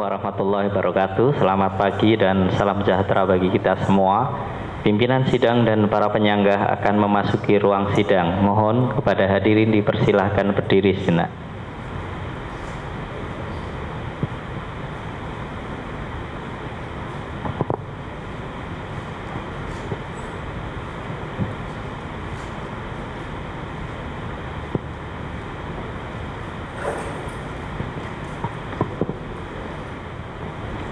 warahmatullahi wabarakatuh. Selamat pagi dan salam sejahtera bagi kita semua. Pimpinan sidang dan para penyangga akan memasuki ruang sidang. Mohon kepada hadirin dipersilahkan berdiri sejenak.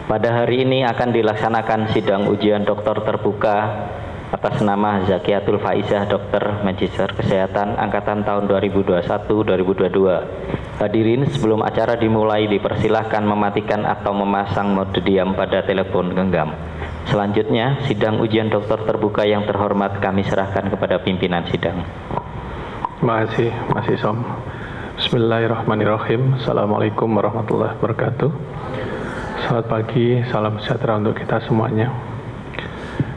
Pada hari ini akan dilaksanakan sidang ujian doktor terbuka atas nama Zakiatul Faizah Dokter Magister Kesehatan Angkatan tahun 2021-2022. Hadirin, sebelum acara dimulai dipersilahkan mematikan atau memasang mode diam pada telepon genggam. Selanjutnya, sidang ujian dokter terbuka yang terhormat kami serahkan kepada pimpinan sidang. Terima kasih, Mas Isom. Bismillahirrahmanirrahim. Assalamualaikum warahmatullahi wabarakatuh. Selamat pagi, salam sejahtera untuk kita semuanya.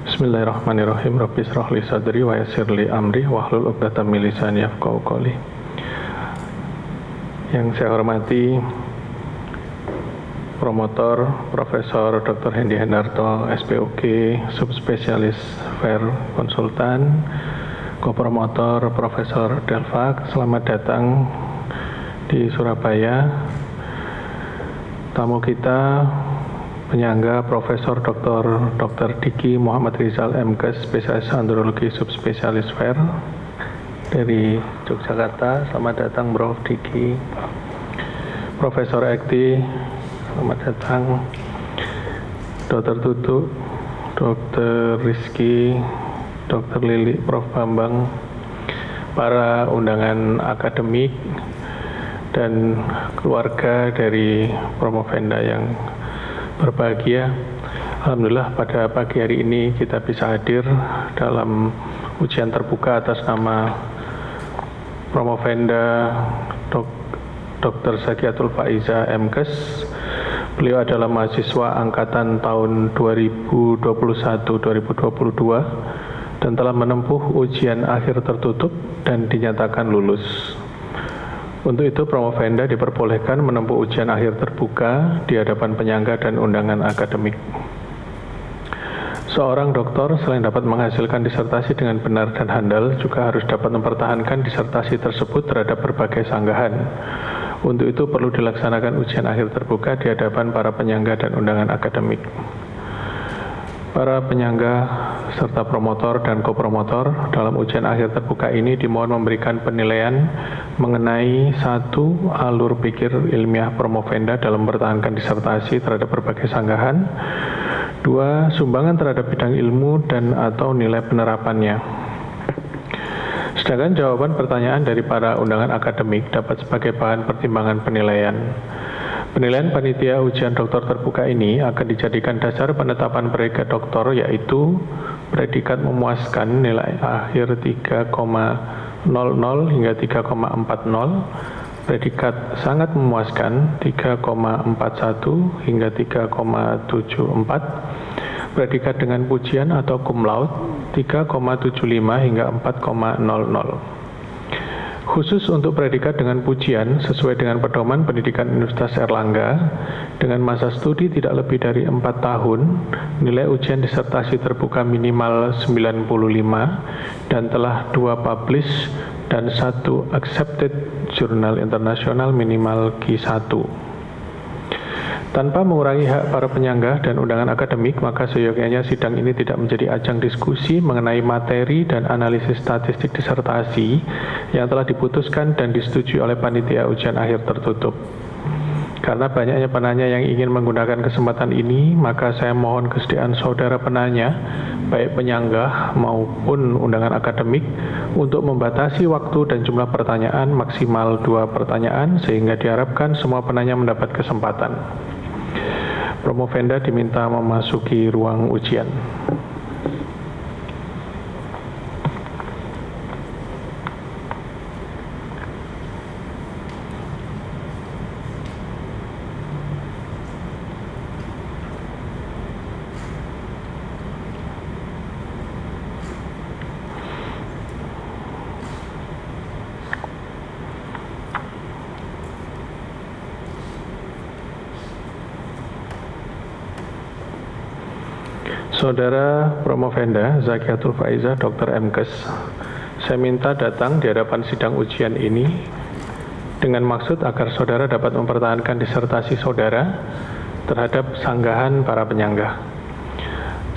Bismillahirrahmanirrahim. Rabbi shrah li sadri wa yassir li amri wahlul 'uqdatam min lisani yafqahu qawli. Yang saya hormati promotor Profesor Dr. Hendy Hendarto, SPOG, subspesialis FAIR konsultan, kopromotor Profesor Delvak. Selamat datang di Surabaya. Tamu kita penyangga Profesor Dr. Diki Muhammad Rizal MKes, spesialis andrologi subspesialis FAIR dari Yogyakarta. Selamat datang Prof. Diki. Profesor Ekti, selamat datang. Dr. Tutu, Dr. Rizky, Dr. Lili, Prof. Bambang, para undangan akademik dan keluarga dari Promovenda yang berbahagia. Alhamdulillah pada pagi hari ini kita bisa hadir dalam ujian terbuka atas nama Promovenda Dr. Zakiatul Faizah MKes. Beliau adalah mahasiswa angkatan tahun 2021-2022 dan telah menempuh ujian akhir tertutup dan dinyatakan lulus. Untuk itu, Promovenda diperbolehkan menempuh ujian akhir terbuka di hadapan penyangga dan undangan akademik. Seorang doktor selain dapat menghasilkan disertasi dengan benar dan handal, juga harus dapat mempertahankan disertasi tersebut terhadap berbagai sanggahan. Untuk itu perlu dilaksanakan ujian akhir terbuka di hadapan para penyangga dan undangan akademik. Para penyangga serta promotor dan kopromotor dalam ujian akhir terbuka ini dimohon memberikan penilaian mengenai 1. Alur pikir ilmiah Promovenda dalam mempertahankan disertasi terhadap berbagai sanggahan. 2. Sumbangan terhadap bidang ilmu dan atau nilai penerapannya. Sedangkan jawaban pertanyaan dari para undangan akademik dapat sebagai bahan pertimbangan penilaian. Penilaian panitia ujian doktor terbuka ini akan dijadikan dasar penetapan predikat doktor, yaitu predikat memuaskan nilai akhir 3,00 hingga 3,40, predikat sangat memuaskan 3,41 hingga 3,74, predikat dengan pujian atau cum laude 3,75 hingga 4,00. Khusus untuk predikat dengan pujian sesuai dengan pedoman pendidikan Universitas Erlangga dengan masa studi tidak lebih dari 4 tahun, nilai ujian disertasi terbuka minimal 95 dan telah 2 publish dan 1 accepted jurnal internasional minimal Q1. Tanpa mengurangi hak para penyangga dan undangan akademik, maka seyogyanya sidang ini tidak menjadi ajang diskusi mengenai materi dan analisis statistik disertasi yang telah diputuskan dan disetujui oleh panitia ujian akhir tertutup. Karena banyaknya penanya yang ingin menggunakan kesempatan ini, maka saya mohon kesediaan saudara penanya, baik penyangga maupun undangan akademik, untuk membatasi waktu dan jumlah pertanyaan maksimal 2 pertanyaan, sehingga diharapkan semua penanya mendapat kesempatan. Promovenda diminta memasuki ruang ujian. Saudara Promovenda Zakiatul Faizah Dr. MKes, saya minta datang di hadapan sidang ujian ini dengan maksud agar saudara dapat mempertahankan disertasi saudara terhadap sanggahan para penyanggah.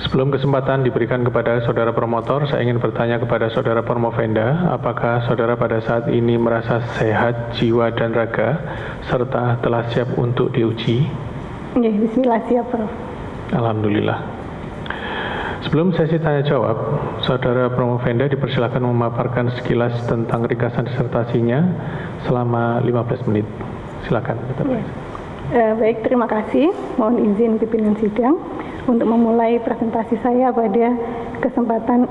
Sebelum kesempatan diberikan kepada saudara promotor, saya ingin bertanya kepada saudara Promovenda, apakah saudara pada saat ini merasa sehat jiwa dan raga serta telah siap untuk diuji? Ya, bismillah, siap, Prof. Alhamdulillah. Sebelum sesi tanya jawab, saudara Promovenda dipersilakan memaparkan sekilas tentang ringkasan disertasinya selama 15 menit. Silakan. Ya. Baik, terima kasih. Mohon izin pimpinan sidang untuk memulai presentasi saya pada kesempatan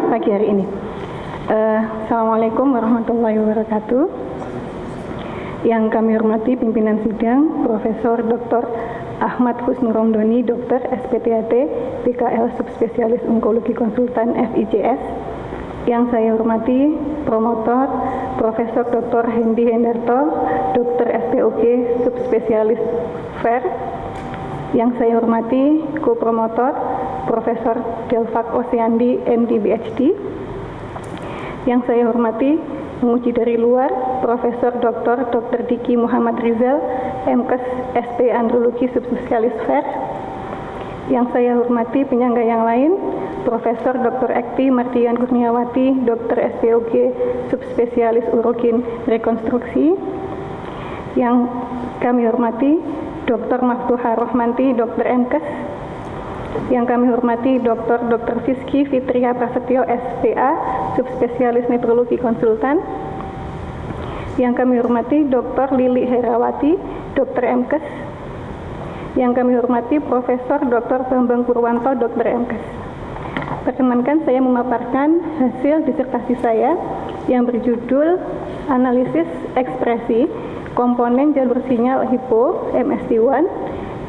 pagi hari ini. Assalamualaikum warahmatullahi wabarakatuh. Yang kami hormati pimpinan sidang, Profesor Dr. Ahmad Husnur Romdoni, Dokter SPTAT, PKL Subspesialis Onkologi Konsultan FICS. Yang saya hormati promotor Profesor Dr. Hendi Hendarto, Dokter SPOG Subspesialis FER. Yang saya hormati co-promotor Profesor Delfak Oseandi, MD BHD. Yang saya hormati penguji dari luar Profesor Dr. Diki Muhammad Rizal, MKes SP Andrologi Subspesialis FER. Yang saya hormati penyangga yang lain Profesor Dr. Ekti Mardian Kurniawati, Dokter SPOG Subspesialis Urogin Rekonstruksi. Yang kami hormati Dr. Maftuha Rohmanti, Dr. MKes. Yang kami hormati Dr. Fiski Fitria Prasetyo, SPA, Subspesialis Nefrologi Konsultan. Yang kami hormati Dr. Lili Herawati, Dr. MKes. Yang kami hormati Profesor Dr. Bambang Purwanto, Dr. MKes. Perkenankan saya memaparkan hasil disertasi saya yang berjudul Analisis Ekspresi Komponen Jalur Sinyal Hipo MST1,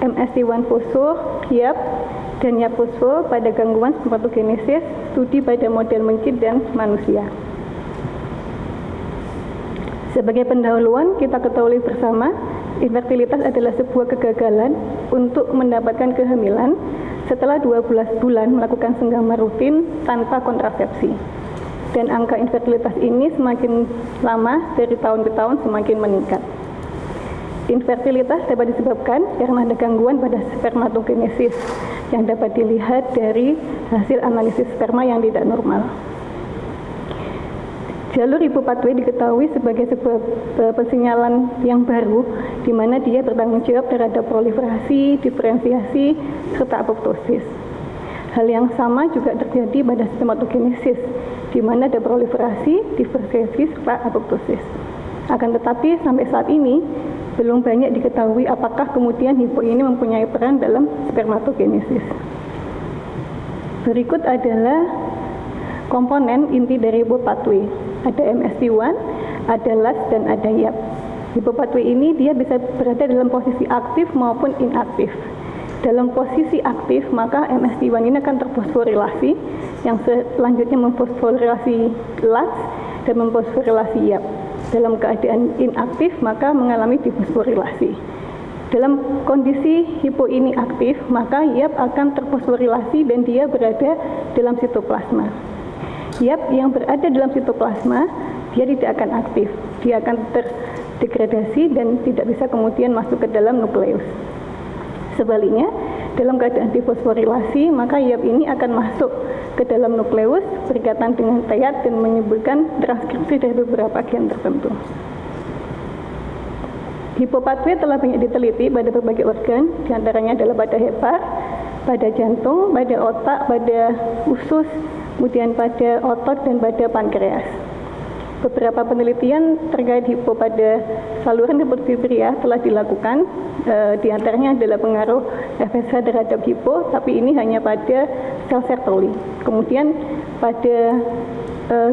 MST1 Fosfo, YAP, dan YAP Fosfo pada gangguan spermatogenesis, studi pada model mencit dan manusia. Sebagai pendahuluan, kita ketahui bersama, infertilitas adalah sebuah kegagalan untuk mendapatkan kehamilan setelah 12 bulan melakukan senggama rutin tanpa kontrasepsi. Dan angka infertilitas ini semakin lama dari tahun ke tahun semakin meningkat. Infertilitas dapat disebabkan karena ada gangguan pada spermatogenesis yang dapat dilihat dari hasil analisis sperma yang tidak normal. Jalur hipopathway diketahui sebagai sebuah persinyalan yang baru di mana dia bertanggung jawab terhadap proliferasi, diferensiasi, serta apoptosis. Hal yang sama juga terjadi pada spermatogenesis, di mana ada proliferasi, diferensiasi, serta apoptosis. Akan tetapi sampai saat ini belum banyak diketahui apakah kemudian hipo ini mempunyai peran dalam spermatogenesis. Berikut adalah komponen inti dari hipopathway. Ada MST1, ada LAS, dan ada YAP. Hipopathway ini dia bisa berada dalam posisi aktif maupun inaktif. Dalam posisi aktif, maka MST1 ini akan terfosforilasi, yang selanjutnya memfosforilasi LAS dan memfosforilasi YAP. Dalam keadaan inaktif, maka mengalami difosforilasi. Dalam kondisi hipo ini aktif, maka YAP akan terfosforilasi dan dia berada dalam sitoplasma. YAP yang berada dalam sitoplasma, dia tidak akan aktif. Dia akan terdegradasi dan tidak bisa kemudian masuk ke dalam nukleus. Sebaliknya, dalam keadaan difosforilasi, maka YAP ini akan masuk ke dalam nukleus berikatan dengan teat dan menyebabkan transkripsi dari beberapa gen tertentu. Hipopathway telah banyak diteliti pada berbagai organ, diantaranya adalah pada hepar, pada jantung, pada otak, pada usus, kemudian pada otot dan pada pankreas. Beberapa penelitian terkait hipo pada saluran reproduksi pria telah dilakukan, diantaranya adalah pengaruh FSH terhadap hipo, tapi ini hanya pada sel Sertoli. Kemudian pada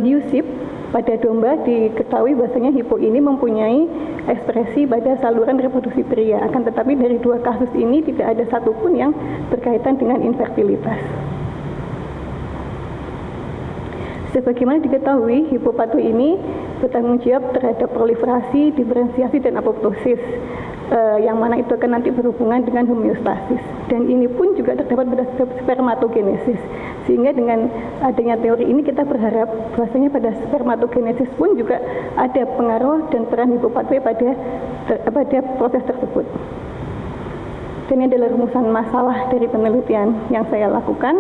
USIP, pada domba diketahui bahwasanya hipo ini mempunyai ekspresi pada saluran reproduksi pria. Akan tetapi dari dua kasus ini tidak ada satupun yang berkaitan dengan infertilitas. Sebagaimana diketahui, hipopathway ini bertanggung jawab terhadap proliferasi, diferensiasi, dan apoptosis, yang mana itu akan nanti berhubungan dengan homeostasis. Dan ini pun juga terdapat pada spermatogenesis. Sehingga dengan adanya teori ini kita berharap bahwasanya pada spermatogenesis pun juga ada pengaruh dan peran hipopatwe pada proses tersebut. Dan ini adalah rumusan masalah dari penelitian yang saya lakukan.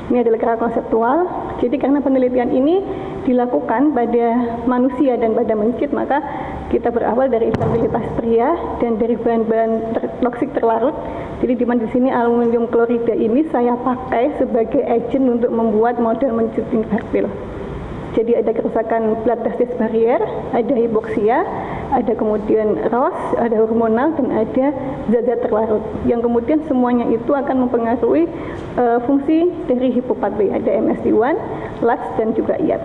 Ini adalah cara konseptual. Jadi karena penelitian ini dilakukan pada manusia dan pada mencit, maka kita berawal dari infertilitas pria dan dari bahan-bahan toksik terlarut. Jadi di mana di sini aluminium klorida ini saya pakai sebagai agent untuk membuat model mencit infertil. Jadi ada kerusakan blood testis barrier, ada hipoksia, ada kemudian ROS, ada hormonal, dan ada zat-zat terlarut. Yang kemudian semuanya itu akan mempengaruhi fungsi dari hipopatwe. Ada MSD1, LAS, dan juga IAP.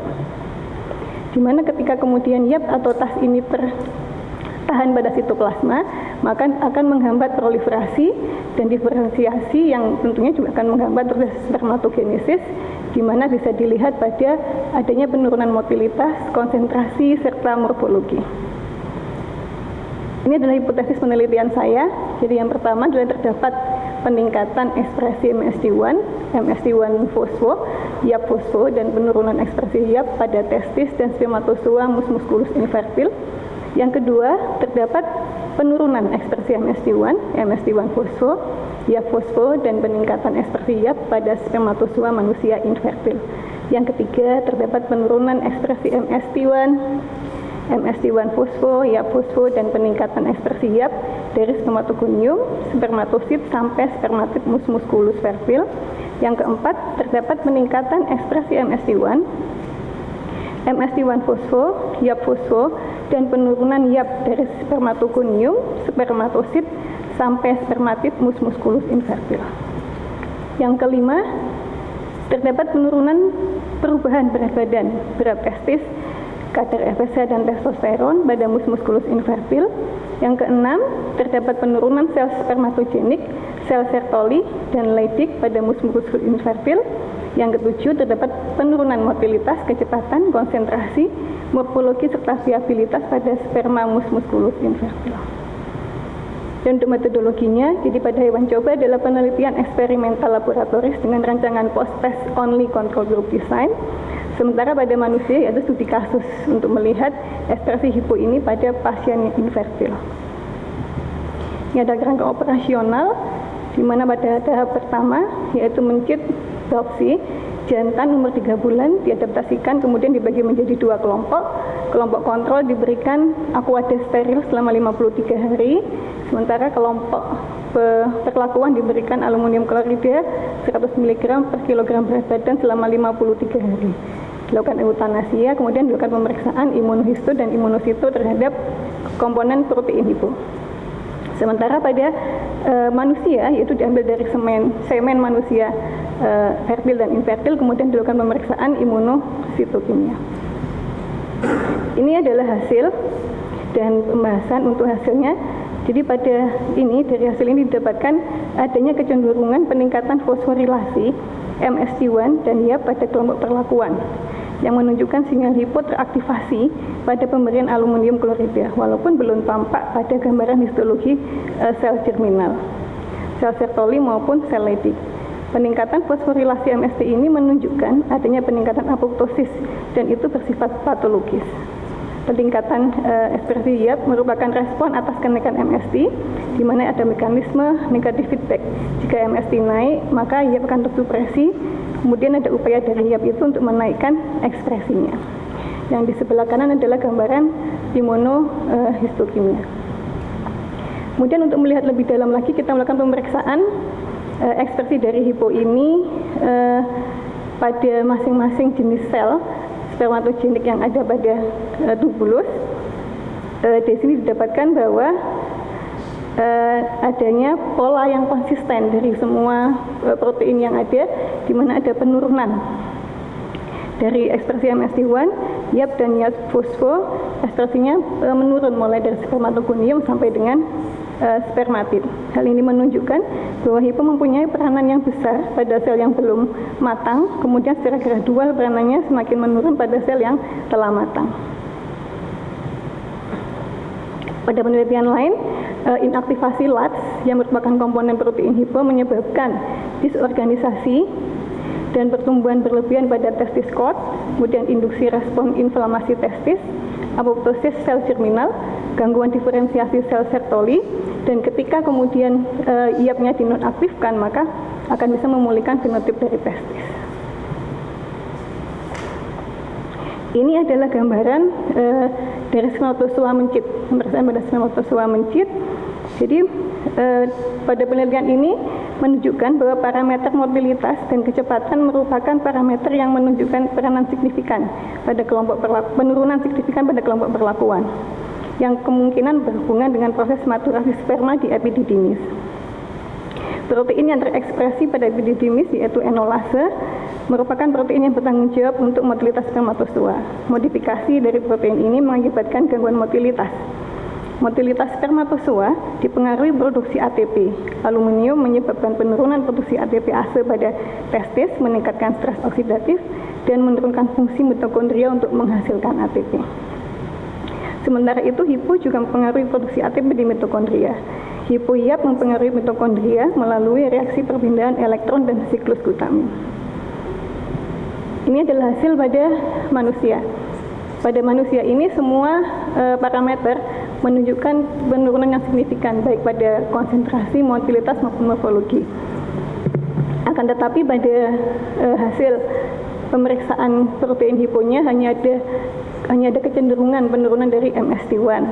Dimana ketika kemudian YAP atau TAS ini tertahan pada sitoplasma, maka akan menghambat proliferasi dan diferensiasi yang tentunya juga akan menghambat proses spermatogenesis, di mana bisa dilihat pada adanya penurunan motilitas, konsentrasi, serta morfologi. Ini adalah hipotesis penelitian saya. Jadi yang pertama adalah terdapat peningkatan ekspresi MSD1, MSD1 fosfo, YAP fosfo, dan penurunan ekspresi YAP pada testis dan spermatozoa mus musculus infertil. Yang kedua, terdapat penurunan ekspresi MSD1, MSD1 fosfo, YAP fosfo, dan peningkatan ekspresi YAP pada spermatozoa manusia infertil. Yang ketiga, terdapat penurunan ekspresi MSD1 fosfo, YAP fosfo, dan peningkatan ekspresi YAP dari spermatogonium, spermatosit, sampai spermatid mus musculus fertil. Yang keempat, terdapat peningkatan ekspresi MSD1 fosfo, YAP fosfo, dan penurunan YAP dari spermatogonium, spermatosit, sampai spermatid mus musculus infertil. Yang kelima, terdapat perubahan berat badan, berat testis, kadar FSH dan testosteron pada mus musculus infertil. Yang keenam, terdapat penurunan sel spermatogenik, sel Sertoli, dan Leydig pada mus musculus infertil. Yang ketujuh, terdapat penurunan motilitas, kecepatan, konsentrasi, morfologi, serta viabilitas pada sperma mus musculus infertil. Dan untuk metodologinya, jadi pada hewan coba adalah penelitian eksperimental laboratoris dengan rancangan post-test only control group design. Sementara pada manusia yaitu studi kasus untuk melihat ekspresi hipo ini pada pasien yang infertil. Ini ada kerangka operasional, di mana pada tahap pertama yaitu mencit biopsi jantan umur 3 bulan diadaptasikan, kemudian dibagi menjadi 2 kelompok. Kelompok kontrol diberikan aquades steril selama 53 hari, sementara kelompok perlakuan diberikan aluminium klorida 100 mg per kilogram berat badan selama 53 hari. Dilakukan eutanasia, kemudian dilakukan pemeriksaan imunohisto dan imunosito terhadap komponen protein hipo. Sementara pada manusia, yaitu diambil dari semen manusia fertil dan infertil, kemudian dilakukan pemeriksaan imunositokimia. Ini adalah hasil dan pembahasan untuk hasilnya. Jadi dari hasil ini didapatkan adanya kecenderungan peningkatan fosforilasi MSD1 dan YAP pada kelompok perlakuan yang menunjukkan sinyal hipo teraktivasi pada pemberian aluminium klorida, walaupun belum tampak pada gambaran histologi sel germinal, sel Sertoli maupun sel Leydig. Peningkatan fosforilasi MSD ini menunjukkan adanya peningkatan apoptosis dan itu bersifat patologis. Peningkatan ekspresi YAP merupakan respon atas kenaikan MSD, di mana ada mekanisme negatif feedback. Jika MSD naik, maka YAP akan tersupresi, kemudian ada upaya dari YAP itu untuk menaikkan ekspresinya. Yang di sebelah kanan adalah gambaran imunohistokimia. Kemudian untuk melihat lebih dalam lagi, kita melakukan pemeriksaan ekspresi dari hipo ini pada masing-masing jenis sel spermatogenik yang ada pada tubulus. Di sini didapatkan bahwa adanya pola yang konsisten dari semua protein yang ada, di mana ada penurunan dari ekspresi MSD1 YAP dan YAP fosfo ekspresinya menurun mulai dari spermatogonium sampai dengan spermatid. Hal ini menunjukkan bahwa HIPO mempunyai peranan yang besar pada sel yang belum matang, kemudian secara gradual peranannya semakin menurun pada sel yang telah matang. Pada penelitian lain, inaktivasi LATS yang merupakan komponen protein HIPO menyebabkan disorganisasi dan pertumbuhan berlebihan pada testis cord, kemudian induksi respon inflamasi testis, apoptosis sel germinal, gangguan diferensiasi sel Sertoli, dan ketika kemudian YAP-nya dinonaktifkan, maka akan bisa memulihkan fenotip dari testis. Ini adalah gambaran dari spermatozoa mencit, pemeriksaan pada spermatozoa mencit. Jadi pada penelitian ini menunjukkan bahwa parameter motilitas dan kecepatan merupakan parameter yang menunjukkan peranan signifikan pada penurunan signifikan pada kelompok perlakuan, yang kemungkinan berhubungan dengan proses maturasi sperma di epididymis. Protein yang terekspresi pada epididymis yaitu enolase merupakan protein yang bertanggung jawab untuk motilitas spermatozoa. Modifikasi dari protein ini mengakibatkan gangguan motilitas. Motilitas spermatozoa dipengaruhi produksi ATP. Aluminium menyebabkan penurunan produksi ATPase pada testis, meningkatkan stres oksidatif, dan menurunkan fungsi mitokondria untuk menghasilkan ATP. Sementara itu, HIPO juga mempengaruhi produksi ATP di mitokondria. HIPO-YAP mempengaruhi mitokondria melalui reaksi perpindahan elektron dan siklus glutamin. Ini adalah hasil pada manusia. Pada manusia ini semua parameter menunjukkan penurunan yang signifikan baik pada konsentrasi, motilitas maupun morfologi. Akan tetapi pada hasil pemeriksaan protein HIPO-nya hanya ada kecenderungan penurunan dari MST1.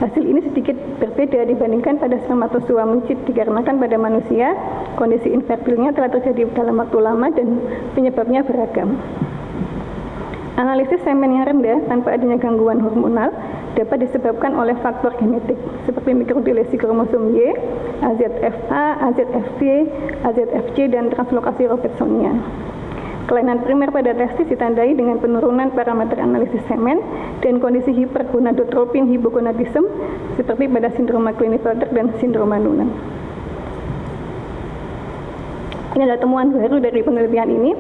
Hasil ini sedikit berbeda dibandingkan pada spermatozoa mencit dikarenakan pada manusia kondisi infertilnya telah terjadi dalam waktu lama dan penyebabnya beragam. Analisis semen yang rendah tanpa adanya gangguan hormonal dapat disebabkan oleh faktor genetik seperti mikrodelesi kromosom Y, AZFA, AZFB, AZFC, dan translokasi Robertsonia. Kelainan primer pada testis ditandai dengan penurunan parameter analisis semen dan kondisi hipergonadotropin hipogonadisme seperti pada sindroma Klinefelter dan sindroma Noonan. Ini adalah temuan baru dari penelitian ini.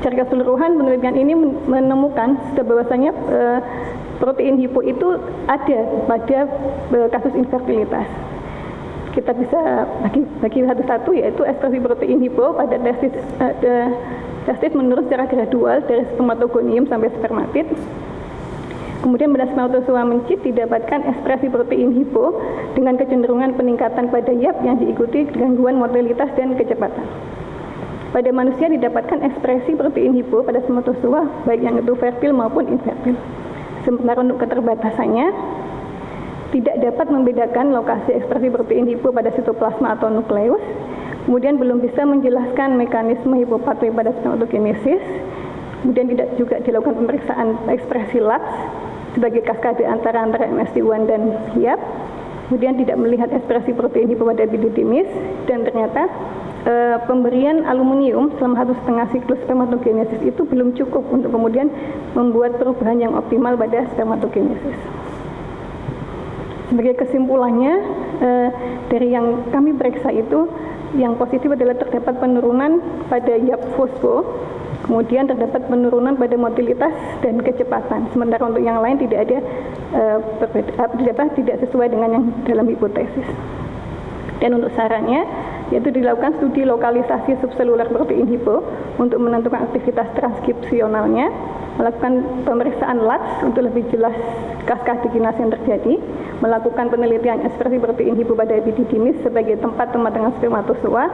Secara keseluruhan penelitian ini menemukan bahwasanya protein HIPO itu ada pada kasus infertilitas. Kita bisa bagi satu-satu, yaitu ekspresi protein HIPO pada testis menurun secara gradual dari spermatogonium sampai spermatid. Kemudian pada spermatozoa mencit didapatkan ekspresi protein HIPO dengan kecenderungan peningkatan pada YAP yang diikuti gangguan motilitas dan kecepatan. Pada manusia didapatkan ekspresi protein HIPO pada spermatozoa baik yang itu fertil maupun infertil. Sementara untuk keterbatasannya tidak dapat membedakan lokasi ekspresi protein HIPO pada sitoplasma atau nukleus. Kemudian belum bisa menjelaskan mekanisme hipopatoi pada spermatogenesis. Kemudian tidak juga dilakukan pemeriksaan ekspresi LATS sebagai kaskade antara MST1 dan YAP. Kemudian tidak melihat ekspresi protein HIPO pada epididymis, dan ternyata pemberian aluminium selama 1,5 siklus spermatogenesis itu belum cukup untuk kemudian membuat perubahan yang optimal pada spermatogenesis. Sebagai kesimpulannya, dari yang kami periksa itu, yang positif adalah terdapat penurunan pada YAP fosfo, kemudian terdapat penurunan pada motilitas dan kecepatan. Sementara untuk yang lain tidak ada tidak sesuai dengan yang dalam hipotesis. Dan untuk sarannya, yaitu dilakukan studi lokalisasi subseluler protein HIPO untuk menentukan aktivitas transkripsionalnya, melakukan pemeriksaan LATS untuk lebih jelas kaskade kinase yang terjadi, melakukan penelitian ekspresi protein HIPO pada epididymis sebagai tempat tengah spermatozoa,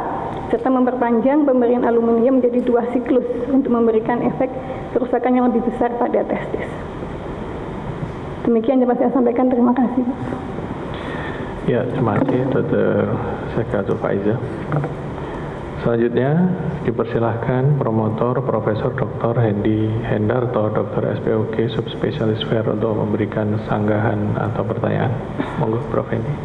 serta memperpanjang pemberian aluminium menjadi 2 siklus untuk memberikan efek kerusakan yang lebih besar pada testis. Demikian yang saya sampaikan. Terima kasih. Ya, terima kasih Dr. Sekatul Faiza. Selanjutnya dipersilahkan promotor Profesor Dr. Hendy Hendarto, Dr. SPOG Subspesialis FER untuk memberikan sanggahan atau pertanyaan. Monggo Prof. Hendy.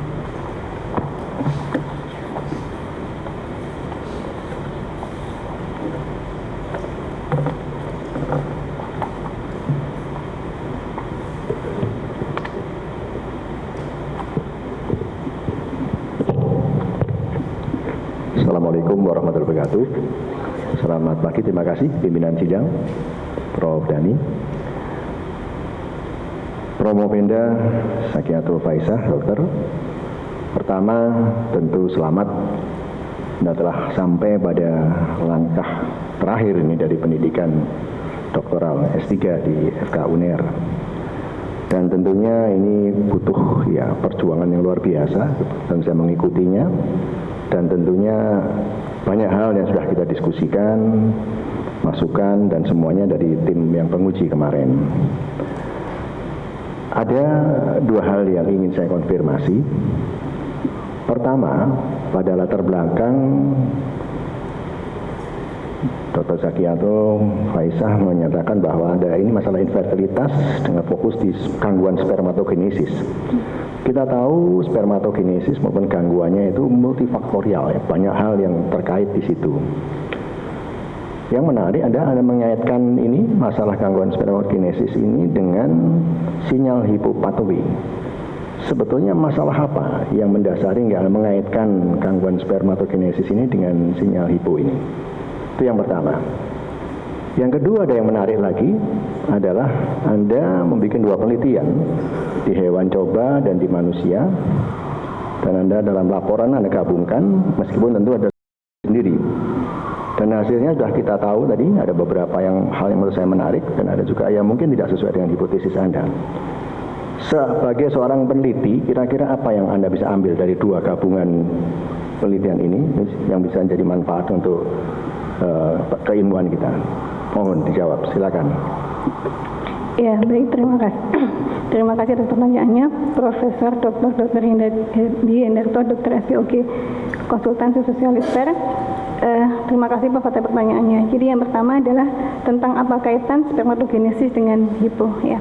warahmatullahi wabarakatuh. Selamat pagi, terima kasih pimpinan sidang, Prof. Dhani, Promopenda Sakiatul Faisah, dokter. Pertama, tentu selamat Anda telah sampai pada langkah terakhir ini dari pendidikan doktoral S3 di FK UNER. Dan tentunya ini butuh perjuangan yang luar biasa dan saya mengikutinya. Dan tentunya banyak hal yang sudah kita diskusikan, masukan dan semuanya dari tim yang penguji kemarin. Ada dua hal yang ingin saya konfirmasi. Pertama, pada latar belakang Dr. Sakiatul Faisah menyatakan bahwa ada ini masalah infertilitas dengan fokus di gangguan spermatogenesis. Kita tahu spermatogenesis maupun gangguannya itu multifaktorial, banyak hal yang terkait di situ. Yang menarik Anda mengaitkan ini masalah gangguan spermatogenesis ini dengan sinyal hipopatowi. Sebetulnya masalah apa yang mendasari mengaitkan gangguan spermatogenesis ini dengan sinyal hipo ini? Itu yang pertama. Yang kedua, ada yang menarik lagi adalah Anda membuat dua penelitian di hewan coba dan di manusia, dan Anda dalam laporan Anda gabungkan, meskipun tentu ada sendiri. Dan hasilnya sudah kita tahu tadi, ada beberapa hal yang menurut saya menarik, dan ada juga yang mungkin tidak sesuai dengan hipotesis Anda. Sebagai seorang peneliti, kira-kira apa yang Anda bisa ambil dari dua gabungan penelitian ini yang bisa menjadi manfaat untuk keilmuan kita? Mohon dijawab, silakan. Ya, baik, terima kasih. Terima kasih atas pertanyaannya, Profesor Dr. Hendarto, Dr. SPOG, Konsultan Sosialiter. Terima kasih Pak atas pertanyaannya. Jadi yang pertama adalah tentang apa kaitan spermatogenesis dengan hipo. Ya.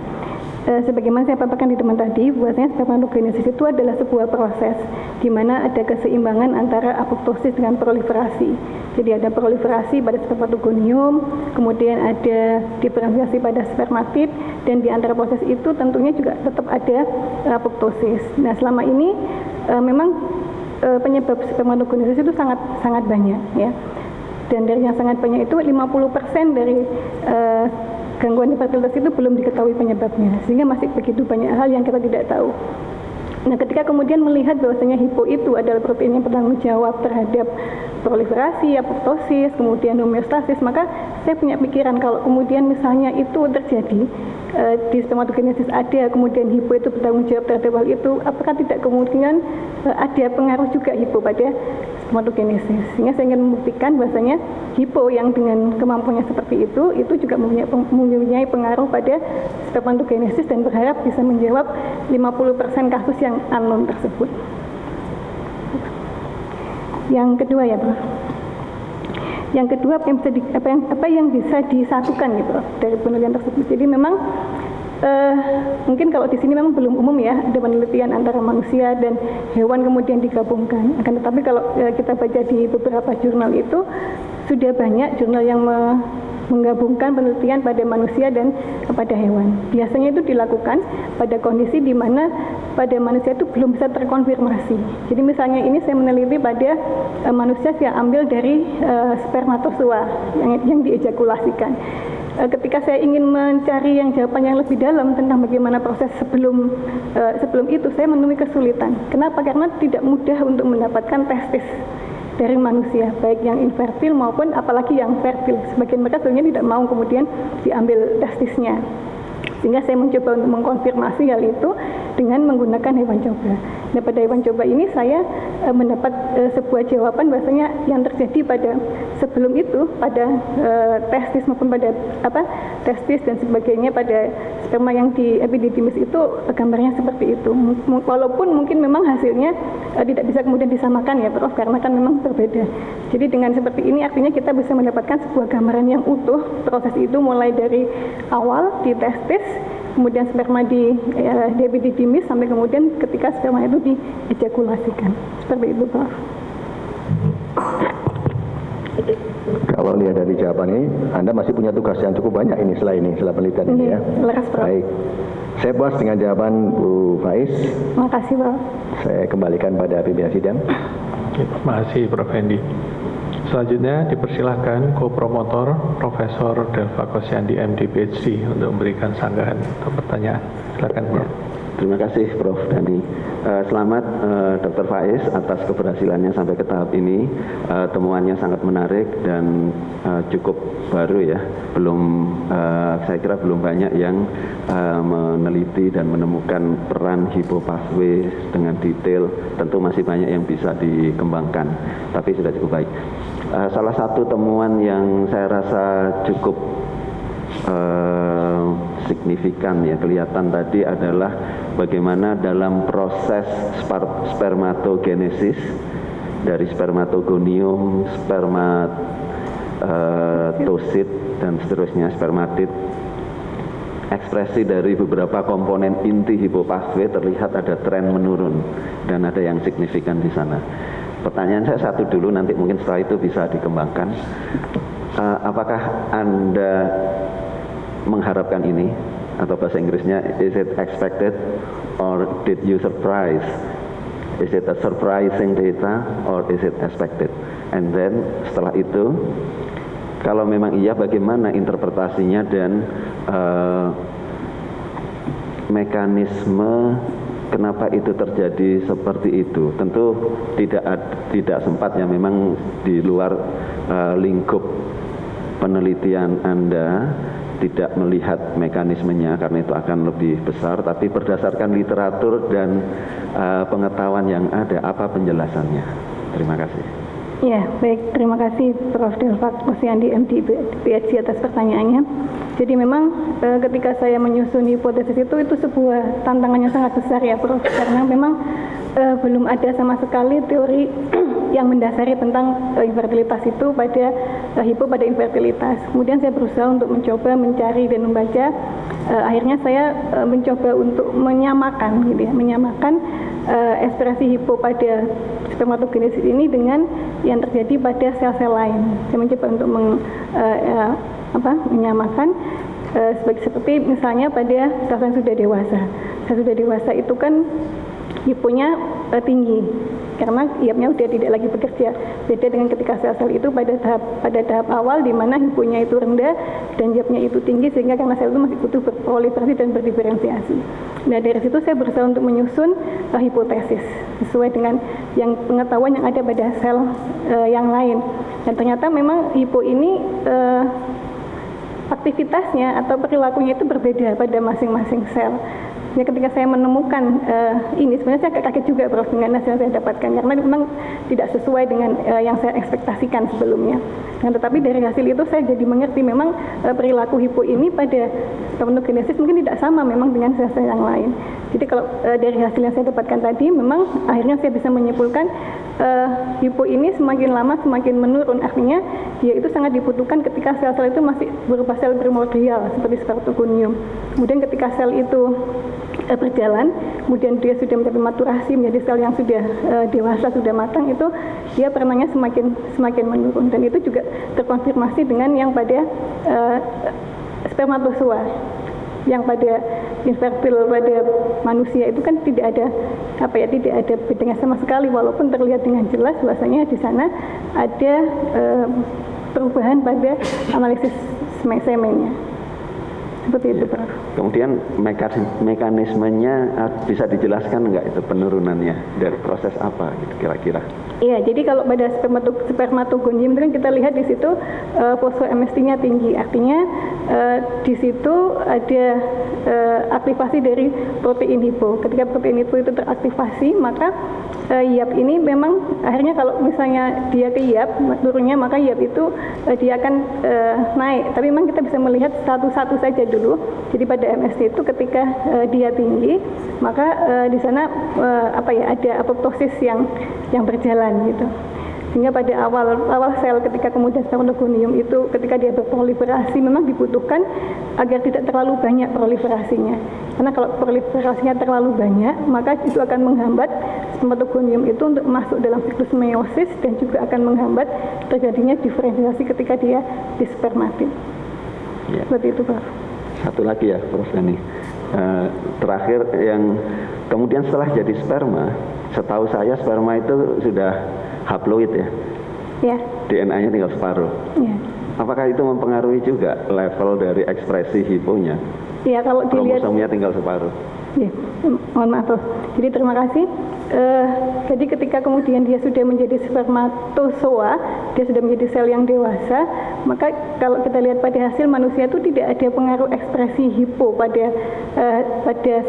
Sebagaimana saya paparkan di teman tadi, bahwasanya spermatogenesis itu adalah sebuah proses di mana ada keseimbangan antara apoptosis dengan proliferasi. Jadi ada proliferasi pada spermatogonium, kemudian ada diferensiasi pada spermatid, dan di antara proses itu tentunya juga tetap ada apoptosis. Nah, selama ini memang penyebab spermatogenesis itu sangat banyak, ya. Dan dari yang sangat banyak itu 50% dari gangguan infertilitas itu belum diketahui penyebabnya, sehingga masih begitu banyak hal yang kita tidak tahu. Nah, ketika kemudian melihat bahwasanya hipo itu adalah protein yang bertanggung jawab terhadap proliferasi, apoptosis, kemudian homeostasis, maka saya punya pikiran kalau kemudian misalnya itu terjadi di spermatogenesis ada, kemudian hipo itu bertanggung jawab terhadap hal itu, apakah tidak kemudian ada pengaruh juga hipo pada spermatogenesis? Sehingga saya ingin membuktikan bahwasanya hipo yang dengan kemampuannya seperti itu juga mempunyai pengaruh pada spermatogenesis dan berharap bisa menjawab 50% kasus yang unknown tersebut. Yang kedua ya, Prof. Yang kedua, apa yang bisa disatukan gitu dari penelitian tersebut. Jadi memang mungkin kalau di sini memang belum umum ya, ada penelitian antara manusia dan hewan kemudian digabungkan. Akan tetapi kalau kita baca di beberapa jurnal itu sudah banyak jurnal yang menggabungkan penelitian pada manusia dan pada hewan. Biasanya itu dilakukan pada kondisi di mana pada manusia itu belum bisa terkonfirmasi. Jadi misalnya ini saya meneliti pada manusia yang ambil dari spermatozoa yang diejakulasikan. Ketika saya ingin mencari yang jawaban yang lebih dalam tentang bagaimana proses sebelum itu, saya menemui kesulitan. Kenapa? Karena tidak mudah untuk mendapatkan testis dari manusia, baik yang infertil maupun apalagi yang fertil. Sebagian mereka sebenarnya tidak mau kemudian diambil testisnya. Sehingga saya mencoba untuk mengkonfirmasi hal itu dengan menggunakan hewan coba. Nah, pada hewan coba ini saya mendapat sebuah jawaban bahwasanya yang terjadi pada sebelum itu pada testis maupun pada testis dan sebagainya pada sperma yang di epididymis itu gambarnya seperti itu. Walaupun mungkin memang hasilnya tidak bisa kemudian disamakan ya, Prof, karena kan memang berbeda. Jadi dengan seperti ini artinya kita bisa mendapatkan sebuah gambaran yang utuh proses itu mulai dari awal di testis, kemudian sperma di epididymis sampai kemudian ketika sperma itu diejakulasikan. Seperti itu, Prof. Kalau lihat dari jawaban ini, Anda masih punya tugas yang cukup banyak ini setelah penelitian ini ya. Lekas, Prof. Baik. Saya puas dengan jawaban Bu Faiz. Terima kasih, Prof. Saya kembalikan pada pimpinan sidang. Terima kasih, Prof. Hendi. Selanjutnya dipersilahkan co-promotor Profesor Delva Kosiandi MD PhD untuk memberikan sanggahan atau pertanyaan. Silakan Prof. Terima kasih Prof. Dani. Selamat Dr. Faiz atas keberhasilannya sampai ke tahap ini. Temuannya sangat menarik dan cukup baru ya. Saya kira belum banyak yang meneliti dan menemukan peran hipopathway dengan detail. Tentu masih banyak yang bisa dikembangkan, tapi sudah cukup baik. Salah satu temuan yang saya rasa cukup signifikan ya, kelihatan tadi adalah bagaimana dalam proses spermatogenesis dari spermatogonium, spermatosit dan seterusnya spermatid, ekspresi dari beberapa komponen inti hipopathway terlihat ada tren menurun dan ada yang signifikan di sana. Pertanyaan saya satu dulu, nanti mungkin setelah itu bisa dikembangkan. Apakah Anda mengharapkan ini, atau bahasa Inggrisnya is it expected or did you surprise? Is it a surprising data or is it expected? And then setelah itu, kalau memang iya, bagaimana interpretasinya dan mekanisme kenapa itu terjadi seperti itu? Tentu tidak sempat ya, memang di luar lingkup penelitian Anda, tidak melihat mekanismenya karena itu akan lebih besar, tapi berdasarkan literatur dan pengetahuan yang ada, apa penjelasannya? Terima kasih. Ya, baik. Terima kasih Prof. Delva Kosiandi MD PhD atas pertanyaannya. Jadi memang ketika saya menyusun hipotesis itu sebuah tantangannya sangat besar ya Prof. Karena memang belum ada sama sekali teori yang mendasari tentang infertilitas itu pada pada infertilitas. Kemudian saya berusaha untuk mencoba mencari dan membaca. Akhirnya saya mencoba untuk menyamakan, gitu ya, menyamakan ekspresi hipo pada spermatogenesis ini dengan yang terjadi pada sel-sel lain. Saya mencoba untuk menyamakan seperti misalnya pada sel yang sudah dewasa. Sel sudah dewasa itu kan hiponya tinggi karena iapnya sudah tidak lagi bekerja. Beda dengan ketika sel-sel itu pada tahap awal di mana hiponya itu rendah dan iapnya itu tinggi, sehingga karena sel itu masih butuh berproliferasi dan berdiferensiasi. Nah, dari situ saya berusaha untuk menyusun hipotesis sesuai dengan yang pengetahuan yang ada pada sel yang lain. Dan ternyata memang hipo ini aktivitasnya atau perilakunya itu berbeda pada masing-masing sel. Ya, ketika saya menemukan ini, sebenarnya saya agak kaget juga Prof dengan hasil yang saya dapatkan, karena memang tidak sesuai dengan yang saya ekspektasikan sebelumnya. Nah, tetapi dari hasil itu saya jadi mengerti memang perilaku hipo ini pada spermatogenesis mungkin tidak sama memang dengan sel-sel yang lain. Jadi kalau dari hasil yang saya dapatkan tadi, memang akhirnya saya bisa menyimpulkan hipo ini semakin lama semakin menurun. Artinya dia itu sangat dibutuhkan ketika sel-sel itu masih berupa sel primordial seperti spermatogonium. Kemudian ketika sel itu berjalan, kemudian dia sudah mencapai maturasi menjadi sel yang sudah dewasa, sudah matang, itu dia peranannya semakin menurun. Dan itu juga terkonfirmasi dengan yang pada spermatozoa, yang pada infertil pada manusia itu kan tidak ada bedanya sama sekali, walaupun terlihat dengan jelas bahwasanya di sana ada perubahan pada analisis semennya. Seperti itu, Prof. Kemudian mekanismenya bisa dijelaskan nggak itu penurunannya, dari proses apa gitu kira-kira? Iya, jadi kalau pada spermatogonium itu kan kita lihat di situ fosfo-MST-nya tinggi, artinya di situ ada aktivasi dari protein hipo. Ketika protein hipo itu teraktivasi, maka iap ini memang akhirnya kalau misalnya dia ke iap turunnya, maka iap itu dia akan naik. Tapi memang kita bisa melihat satu-satu saja dulu. Jadi pada MST itu ketika dia tinggi, maka di sana ada apoptosis yang berjalan gitu. Sehingga pada awal sel ketika kemudian spermatogonium itu ketika dia berproliferasi memang dibutuhkan agar tidak terlalu banyak proliferasinya. Karena kalau proliferasinya terlalu banyak, maka itu akan menghambat spermatogonium itu untuk masuk dalam siklus meiosis dan juga akan menghambat terjadinya diferensiasi ketika dia di spermatid. Ya. Seperti itu, Prof. Satu lagi ya, Prof. Dani. Terakhir yang kemudian setelah jadi sperma, setahu saya sperma itu sudah haploid ya. Ya. DNA-nya tinggal separuh. Ya. Apakah itu mempengaruhi juga level dari ekspresi hiponya? Ya, kalau dilihat kromosomnya tinggal separuh. Ya, mohon maaf Prof. Jadi terima kasih. Jadi ketika kemudian dia sudah menjadi spermatozoa, dia sudah menjadi sel yang dewasa, maka kalau kita lihat pada hasil manusia itu tidak ada pengaruh ekspresi hipo pada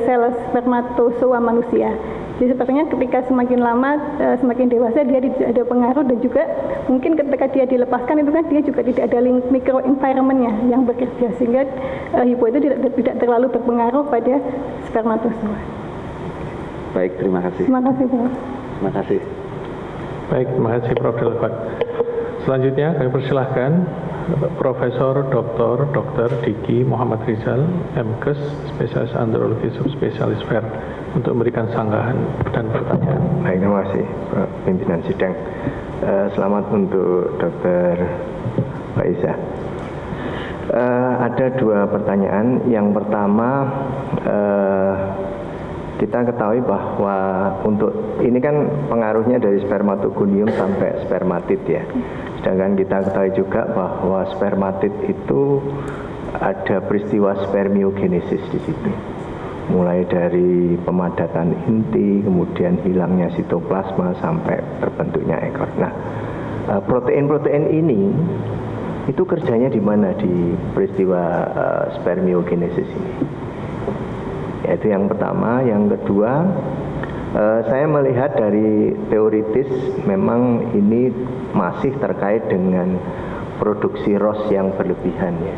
sel spermatozoa manusia. Jadi sepertinya ketika semakin lama, semakin dewasa dia tidak ada pengaruh, dan juga mungkin ketika dia dilepaskan itu kan dia juga tidak ada link microenvironment-nya yang bekerja, sehingga hipo itu tidak terlalu berpengaruh pada spermatozoa. Baik, terima kasih. Terima kasih, Prof. Terima kasih. Baik, terima kasih Prof. Delvan. Selanjutnya kami persilahkan Profesor Dr. Diki Muhammad Rizal, MKes, Spesialis Andrologi Subspesialis FER, untuk memberikan sanggahan dan pertanyaan. Baik, terima kasih pimpinan sidang. Selamat untuk Dr. Faiza. Ada dua pertanyaan. Yang pertama, kita ketahui bahwa untuk ini kan pengaruhnya dari spermatogonium sampai spermatid ya. Sedangkan kita ketahui juga bahwa spermatid itu ada peristiwa spermiogenesis di situ. Mulai dari pemadatan inti, kemudian hilangnya sitoplasma sampai terbentuknya ekor. Nah, protein-protein ini itu kerjanya di mana di peristiwa spermiogenesis ini? Yaitu yang pertama. Yang kedua, saya melihat dari teoritis memang ini masih terkait dengan produksi ROS yang berlebihan ya.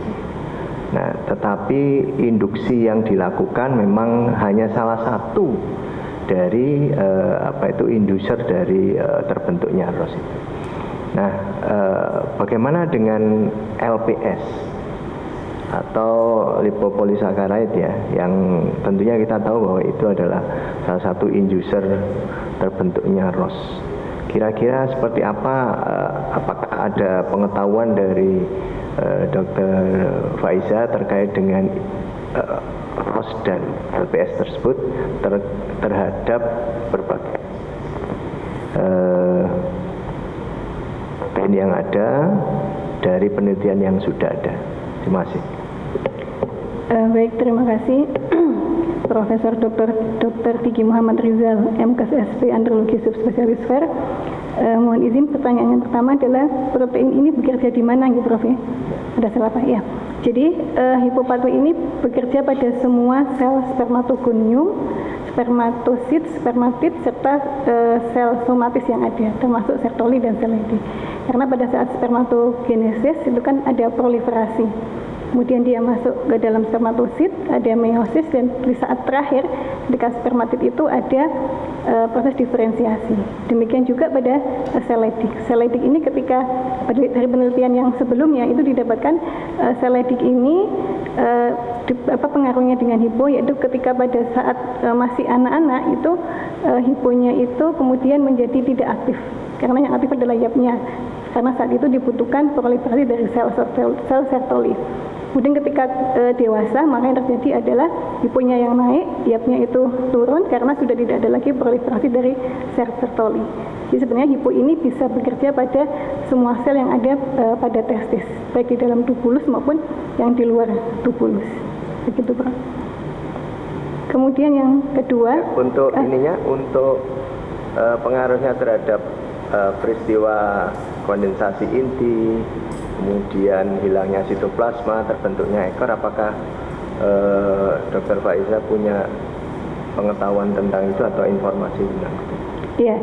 Nah, tetapi induksi yang dilakukan memang hanya salah satu dari inducer dari terbentuknya ROS itu. Nah, bagaimana dengan LPS atau lipopolysaccharide ya, yang tentunya kita tahu bahwa itu adalah salah satu inducer terbentuknya ROS. Kira-kira seperti apa, apakah ada pengetahuan dari Dr. Faiza terkait dengan ROS dan LPS tersebut terhadap berbagai protein yang ada dari penelitian yang sudah ada? Terima kasih. Baik, terima kasih Profesor Dr. Diki Muhammad Rizal, MKes SP Andrologi Subspesialis FER. Mohon izin, pertanyaan yang pertama adalah protein ini bekerja di mana gitu Prof ya? Ada salah Pak ya? Jadi hipopatho ini bekerja pada semua sel spermatogonium, spermatosit, spermatid, serta sel somatis yang ada, termasuk Sertoli dan Seledi. Karena pada saat spermatogenesis itu kan ada proliferasi. Kemudian dia masuk ke dalam spermatosit, ada meiosis, dan di saat terakhir ketika spermatid itu ada proses diferensiasi. Demikian juga pada Seledik. Seledik ini ketika dari penelitian yang sebelumnya itu didapatkan Seledik ini pengaruhnya dengan hipo, yaitu ketika pada saat masih anak-anak itu hiponya itu kemudian menjadi tidak aktif, karena yang aktif adalah yapnya, karena saat itu dibutuhkan proliferasi dari sel Sertoli. Kemudian ketika dewasa, maka yang terjadi adalah hiponya yang naik, yapnya itu turun karena sudah tidak ada lagi proliferasi dari sel Sertoli. Jadi sebenarnya hipo ini bisa bekerja pada semua sel yang ada pada testis, baik di dalam tubulus maupun yang di luar tubulus. Begitu, Prof. Kemudian yang kedua, untuk untuk pengaruhnya terhadap peristiwa kondensasi inti, kemudian hilangnya sitoplasma, terbentuknya ekor, apakah Dr. Faiza punya pengetahuan tentang itu atau informasi tentang itu? Iya.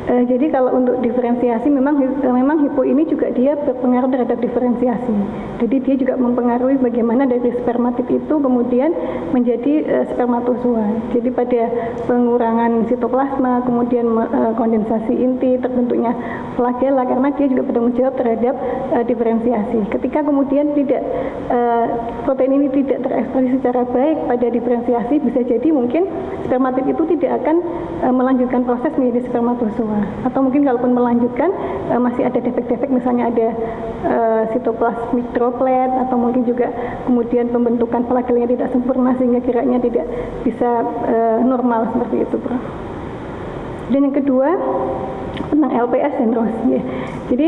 Jadi kalau untuk diferensiasi memang hipo ini juga dia berpengaruh terhadap diferensiasi. Jadi dia juga mempengaruhi bagaimana dari spermatid itu kemudian menjadi spermatozoa. Jadi pada pengurangan sitoplasma, kemudian kondensasi inti, terbentuknya flagella, karena dia juga bertanggung jawab terhadap diferensiasi. Ketika kemudian protein ini tidak terekspresi secara baik pada diferensiasi, bisa jadi mungkin spermatid itu tidak akan melanjutkan proses menjadi spermatozoa. Atau mungkin kalaupun melanjutkan masih ada defek-defek, misalnya ada sitoplasmic droplet, atau mungkin juga kemudian pembentukan flagellanya tidak sempurna sehingga geraknya tidak bisa normal seperti itu, Prof. Dan yang kedua tentang LPS dan ROS. Ya. Jadi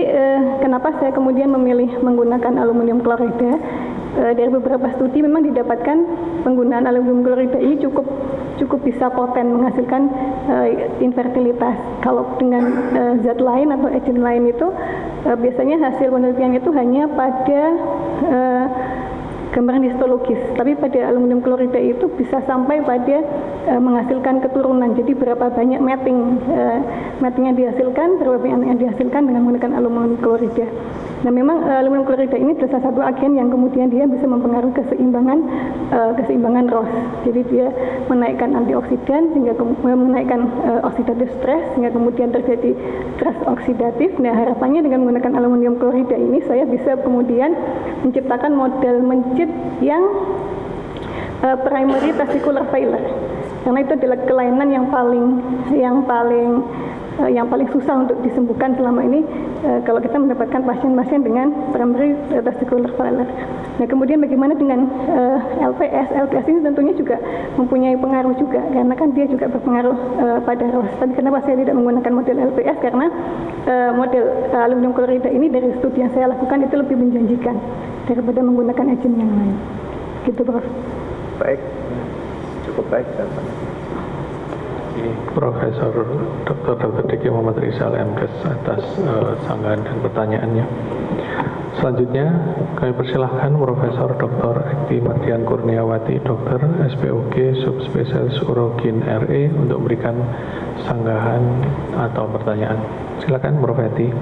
kenapa saya kemudian memilih menggunakan aluminium klorida? Dari beberapa studi memang didapatkan penggunaan aluminium klorida ini cukup bisa poten menghasilkan infertilitas. Kalau dengan zat lain atau agent lain itu biasanya hasil penelitian itu hanya pada gambaran histologis, tapi pada aluminium klorida itu bisa sampai pada menghasilkan keturunan. Jadi berapa banyak mating yang dihasilkan, berapa banyak yang dihasilkan dengan menggunakan aluminium klorida. Nah, memang aluminium klorida ini adalah salah satu agen yang kemudian dia bisa mempengaruhi keseimbangan ROS. Jadi dia menaikkan antioksidan sehingga menaikkan oxidative stress sehingga kemudian terjadi stres oksidatif. Nah, harapannya dengan menggunakan aluminium klorida ini saya bisa kemudian menciptakan model mencit yang primary testicular failure. Karena itu adalah kelainan yang paling susah untuk disembuhkan selama ini kalau kita mendapatkan pasien-pasien dengan primary testicular failure. Nah, kemudian bagaimana dengan LPS? LPS ini tentunya juga mempunyai pengaruh juga karena kan dia juga berpengaruh pada ROS. Tapi kenapa saya tidak menggunakan model LPS? Karena model aluminium klorida ini dari studi yang saya lakukan itu lebih menjanjikan daripada menggunakan agent yang lain. Gitu, Prof. Baik, cukup baik jawabannya. Profesor Dr. Diki Muhammad Rizal MKes atas sanggahan dan pertanyaannya. Selanjutnya kami persilahkan Profesor Dr. Ekti Mardian Kurniawati, Dokter SPOG Subspesialis Urogin RE untuk memberikan sanggahan atau pertanyaan. Silakan Prof. Ekti.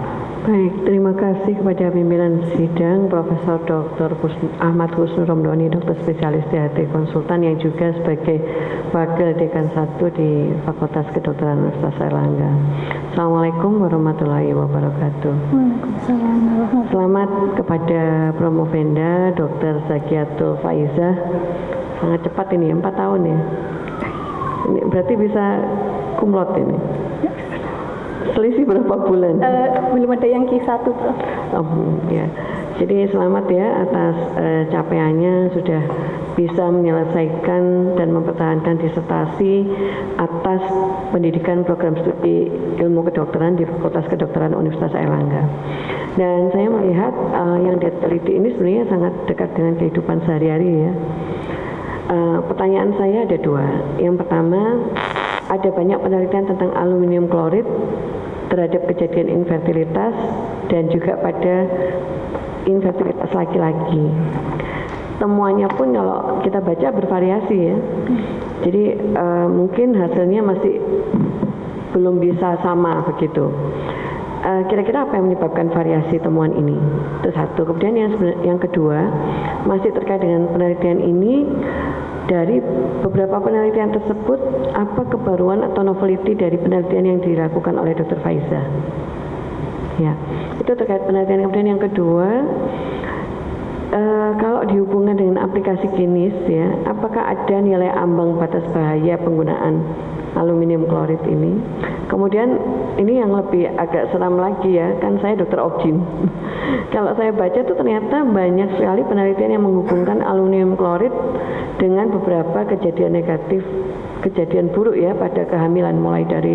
Baik, terima kasih kepada pimpinan sidang Profesor Dr. Ahmad Husnul Romdoni, dokter spesialis DHT konsultan yang juga sebagai Wakil Dekan 1 di Fakultas Kedokteran Universitas Airlangga. Assalamualaikum warahmatullahi wabarakatuh. Selamat kepada Promovenda Dr. Zakiatul Faizah. Sangat cepat ini, 4 tahun ya. Ini berarti bisa cum laude ini. Selisih berapa bulan? Belum ada yang Q1, Prof. Ya. Jadi selamat ya atas capaiannya sudah bisa menyelesaikan dan mempertahankan disertasi atas pendidikan program studi ilmu kedokteran di Fakultas Kedokteran Universitas Airlangga. Dan saya melihat yang diteliti ini sebenarnya sangat dekat dengan kehidupan sehari-hari ya. Pertanyaan saya ada 2. Yang pertama, ada banyak penelitian tentang aluminium klorid terhadap kejadian infertilitas dan juga pada infertilitas laki-laki. Temuannya pun kalau kita baca bervariasi ya. Jadi mungkin hasilnya masih belum bisa sama begitu. Kira-kira apa yang menyebabkan variasi temuan ini? Itu satu. Kemudian yang kedua, masih terkait dengan penelitian ini. Dari beberapa penelitian tersebut, apa kebaruan atau novelty dari penelitian yang dilakukan oleh Dr. Faiza? Ya, itu terkait penelitian. Kemudian yang kedua, kalau dihubungkan dengan aplikasi klinis, ya, apakah ada nilai ambang batas bahaya penggunaan aluminium klorid ini? Kemudian ini yang lebih agak seram lagi ya, kan saya dokter objin. Kalau saya baca tuh ternyata banyak sekali penelitian yang menghubungkan aluminium klorid dengan beberapa kejadian negatif, kejadian buruk ya pada kehamilan, mulai dari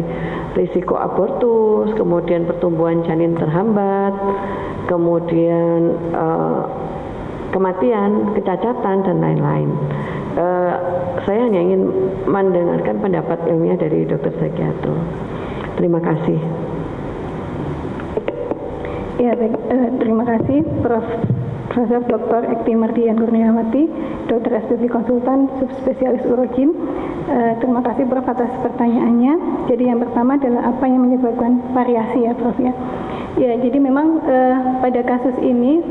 risiko abortus, kemudian pertumbuhan janin terhambat, kemudian kematian, kecacatan dan lain-lain. Saya hanya ingin mendengarkan pendapat ilmiah dari Dr. Zakiatul. Terima kasih. Ya, baik. Terima kasih Profesor Dr. Ekti Mardian Kurniawati, Dokter SPP Konsultan Subspesialis Urogin. Terima kasih Prof atas pertanyaannya. Jadi yang pertama adalah apa yang menyebabkan variasi ya Prof ya. Ya, jadi memang pada kasus ini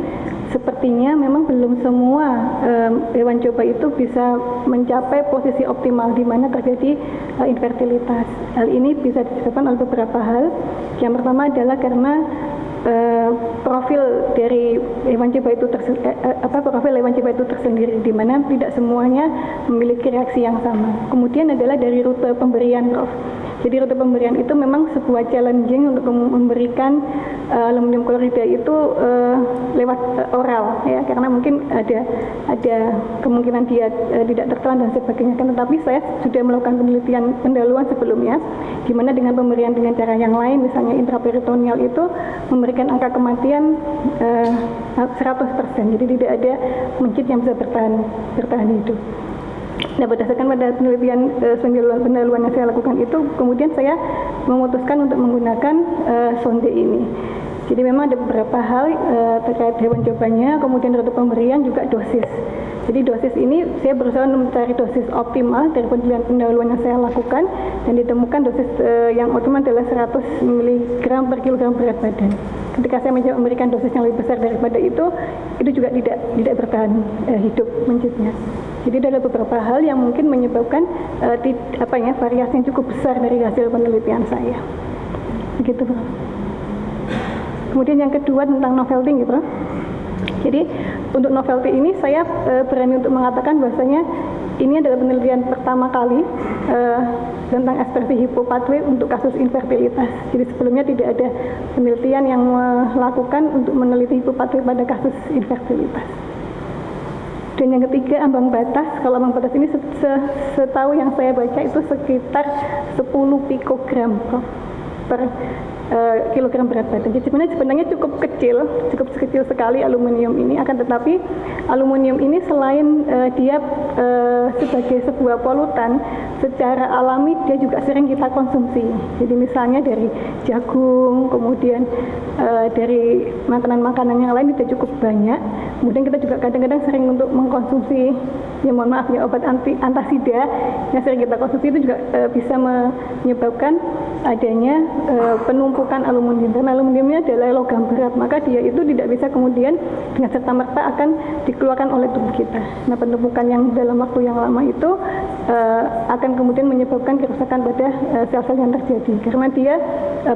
sepertinya memang belum semua hewan coba itu bisa mencapai posisi optimal di mana terjadi infertilitas. Hal ini bisa disebabkan oleh beberapa hal. Yang pertama adalah karena profil dari hewan coba itu tersendiri, di mana tidak semuanya memiliki reaksi yang sama. Kemudian adalah dari rute pemberian, Prof. Jadi rute pemberian itu memang sebuah challenging untuk memberikan aluminium klorida itu lewat oral ya, karena mungkin ada kemungkinan dia tidak tertelan dan sebagainya. Kan tetapi saya sudah melakukan penelitian pendahuluan sebelumnya, di mana dengan pemberian dengan cara yang lain, misalnya intraperitoneal itu memberikan angka kematian 100%. Jadi tidak ada mencit yang bisa bertahan hidup. Nah, berdasarkan pada penelitian pendahuluan yang saya lakukan itu, kemudian saya memutuskan untuk menggunakan sonde ini. Jadi memang ada beberapa hal terkait hewan jawabannya, kemudian rute pemberian juga dosis. Jadi dosis ini saya berusaha untuk mencari dosis optimal dari penelitian pendahuluan yang saya lakukan, dan ditemukan dosis yang optimal adalah 100 mg per kilogram berat badan. Ketika saya mencoba memberikan dosis yang lebih besar daripada itu juga tidak bertahan hidup mencitnya. Jadi ada beberapa hal yang mungkin menyebabkan variasi yang cukup besar dari hasil penelitian saya. Begitu, Prof. Kemudian yang kedua tentang novelty, Prof. Jadi untuk novelty ini saya berani untuk mengatakan bahwasanya ini adalah penelitian pertama kali tentang ekspresi hipopathway untuk kasus infertilitas. Jadi sebelumnya tidak ada penelitian yang melakukan untuk meneliti hipopathway pada kasus infertilitas. Dan yang ketiga, ambang batas. Kalau ambang batas ini setahu yang saya baca itu sekitar 10 pikogram per kilogram berat badan. Jadi sebenarnya cukup kecil sekali aluminium ini. Akan tetapi aluminium ini selain dia sebagai sebuah polutan, secara alami dia juga sering kita konsumsi. Jadi misalnya dari jagung, kemudian dari makanan-makanan yang lain itu cukup banyak. Kemudian kita juga kadang-kadang sering untuk mengkonsumsi, ya mohon maaf ya, obat antasida yang sering kita konsumsi itu juga bisa menyebabkan adanya penumpukan aluminium. Karena aluminiumnya adalah logam berat, maka dia itu tidak bisa kemudian dengan serta-merta akan dikeluarkan oleh tubuh kita. Nah, penumpukan yang dalam waktu yang lama itu akan kemudian menyebabkan kerusakan pada sel-sel yang terjadi. Karena dia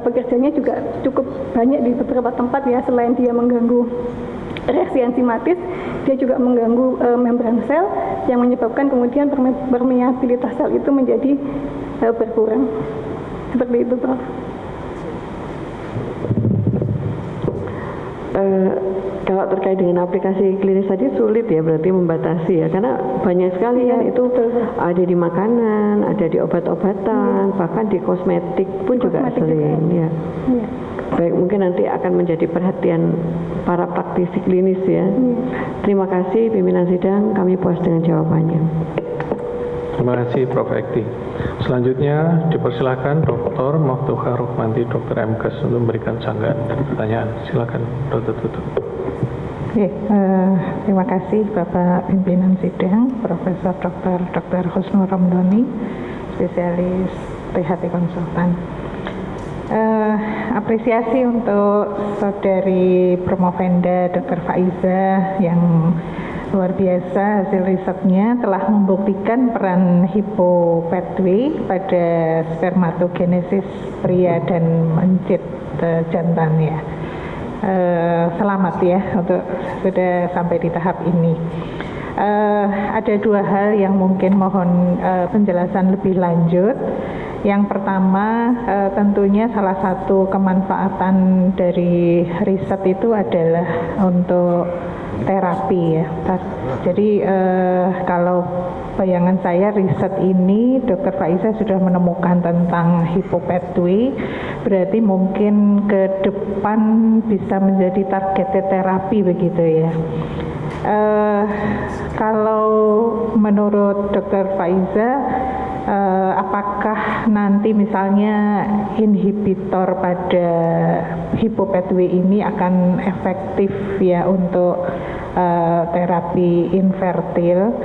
bekerjanya juga cukup banyak di beberapa tempat ya, selain dia mengganggu reaksi enzimatis, dia juga mengganggu membran sel yang menyebabkan kemudian permeabilitas sel itu menjadi berkurang. Seperti itu, Prof. Kalau terkait dengan aplikasi klinis tadi sulit ya, berarti membatasi ya, karena banyak sekali ya, itu ada di makanan, ada di obat-obatan, bahkan di kosmetik pun juga sering ya. Baik, mungkin nanti akan menjadi perhatian para praktisi klinis ya. Terima kasih pimpinan sidang, kami puas dengan jawabannya. Terima kasih Prof. Ekti. Selanjutnya dipersilakan Dr. Maftuha Rohmanti, Dr. MKes untuk memberikan sanggahan dan pertanyaan. Silakan Dr. Tutu. Terima kasih Bapak pimpinan sidang, Profesor Dr. Husnul Ramdhani, spesialis THT konsultan. Apresiasi untuk Saudari Promovenda Dr. Faiza yang luar biasa, hasil risetnya telah membuktikan peran hipopathway pada spermatogenesis pria dan mencit jantannya. Selamat ya untuk sudah sampai di tahap ini. Ada dua hal yang mungkin mohon penjelasan lebih lanjut. Yang pertama, tentunya salah satu kemanfaatan dari riset itu adalah untuk terapi ya. Jadi kalau bayangan saya riset ini Dr. Faiza sudah menemukan tentang hipopathway, berarti mungkin ke depan bisa menjadi targeted terapi begitu ya. Kalau menurut Dr. Faiza, apakah nanti misalnya inhibitor pada hipopathway ini akan efektif ya untuk terapi infertil?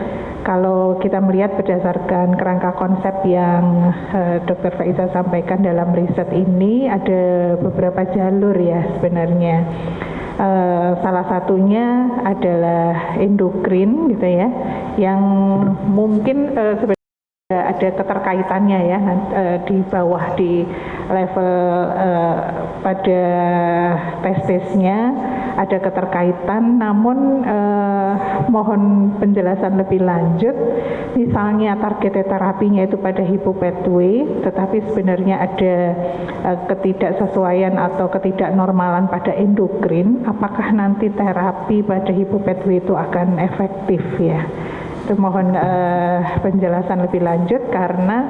Kalau kita melihat berdasarkan kerangka konsep yang Dr. Faiza sampaikan dalam riset ini, ada beberapa jalur ya sebenarnya. Salah satunya adalah endokrin gitu ya, yang mungkin ada keterkaitannya ya di bawah di level pada tes-tesnya ada keterkaitan, namun mohon penjelasan lebih lanjut. Misalnya target terapinya itu pada hipopathway, tetapi sebenarnya ada ketidaksesuaian atau ketidaknormalan pada endokrin. Apakah nanti terapi pada hipopathway itu akan efektif ya? Itu mohon penjelasan lebih lanjut karena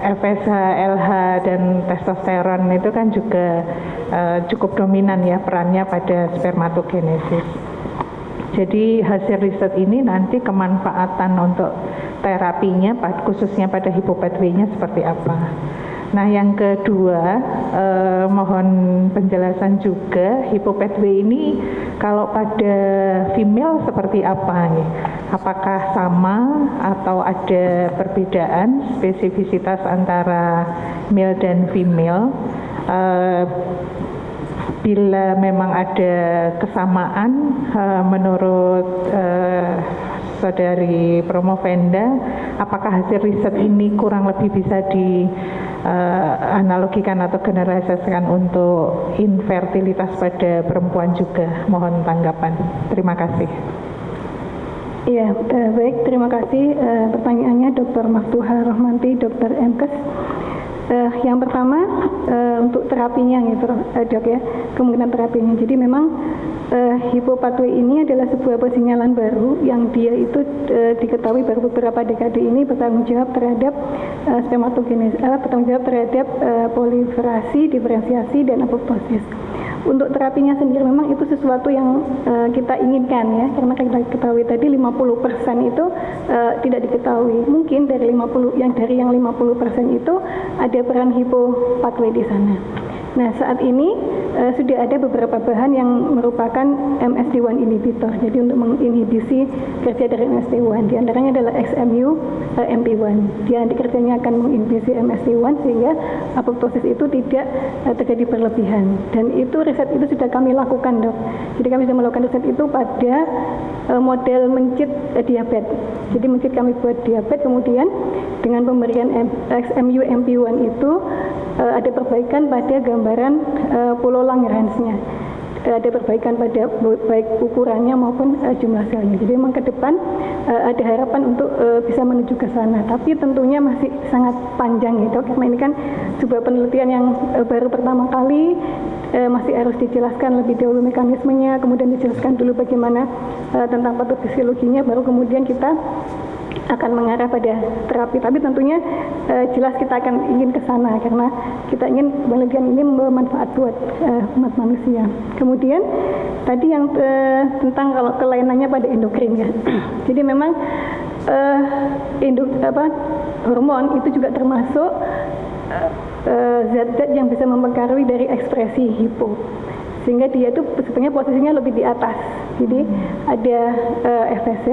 FSH, LH dan testosteron itu kan juga cukup dominan ya perannya pada spermatogenesis. Jadi hasil riset ini nanti kemanfaatan untuk terapinya khususnya pada hipopathway-nya seperti apa. Nah yang kedua mohon penjelasan juga hipopathway ini kalau pada female seperti apa nih? Apakah sama atau ada perbedaan spesifisitas antara male dan female? Bila memang ada kesamaan menurut Saudari Promovenda, apakah hasil riset ini kurang lebih bisa dianalogikan atau generalisasikan untuk infertilitas pada perempuan juga? Mohon tanggapan. Terima kasih. Iya, baik, terima kasih pertanyaannya Dr. Maftuha Rohmanti, Dr. Emkes. Yang pertama untuk terapinya gitu, Dok ya, kemungkinan terapinya. Jadi memang hipopathway ini adalah sebuah persinyalan baru yang dia itu diketahui baru beberapa dekade ini bertanggung jawab terhadap spermatogenesis, bertanggung jawab terhadap proliferasi, diferensiasi dan apoptosis. Untuk terapinya sendiri memang itu sesuatu yang kita inginkan ya, karena kita ketahui tadi 50% itu tidak diketahui. Mungkin dari 50 yang 50% itu ada peran hipopathway di sana. Nah, saat ini sudah ada beberapa bahan yang merupakan MSD1 inhibitor. Jadi untuk menginhibisi kerja dari MSD1, di antaranya adalah XMU MP1. Dia nanti kerjanya akan menginhibisi MSD1 sehingga apoptosis itu tidak terjadi berlebihan. Dan itu riset itu sudah kami lakukan, Dok. Jadi kami sudah melakukan riset itu pada model mencit diabetes. Jadi mencit kami buat diabetes, kemudian dengan pemberian XMU MP1 itu ada perbaikan pada gambaran pulau Langerhans-nya. Ada perbaikan pada baik ukurannya maupun jumlah selnya. Jadi memang ke depan ada harapan untuk bisa menuju ke sana. Tapi tentunya masih sangat panjang gitu, karena ini kan sebuah penelitian yang baru pertama kali. Masih harus dijelaskan lebih dahulu mekanismenya, kemudian dijelaskan dulu bagaimana tentang patofisiologinya, baru kemudian kita akan mengarah pada terapi. Tapi tentunya jelas kita akan ingin ke sana karena kita ingin penelitian ini bermanfaat buat umat manusia. Kemudian tadi yang tentang kalau kelainannya pada endokrin ya. Jadi memang hormon itu juga termasuk zat-zat yang bisa mempengaruhi dari ekspresi hipo, sehingga dia itu sebenarnya posisinya lebih di atas. Jadi ada FSH.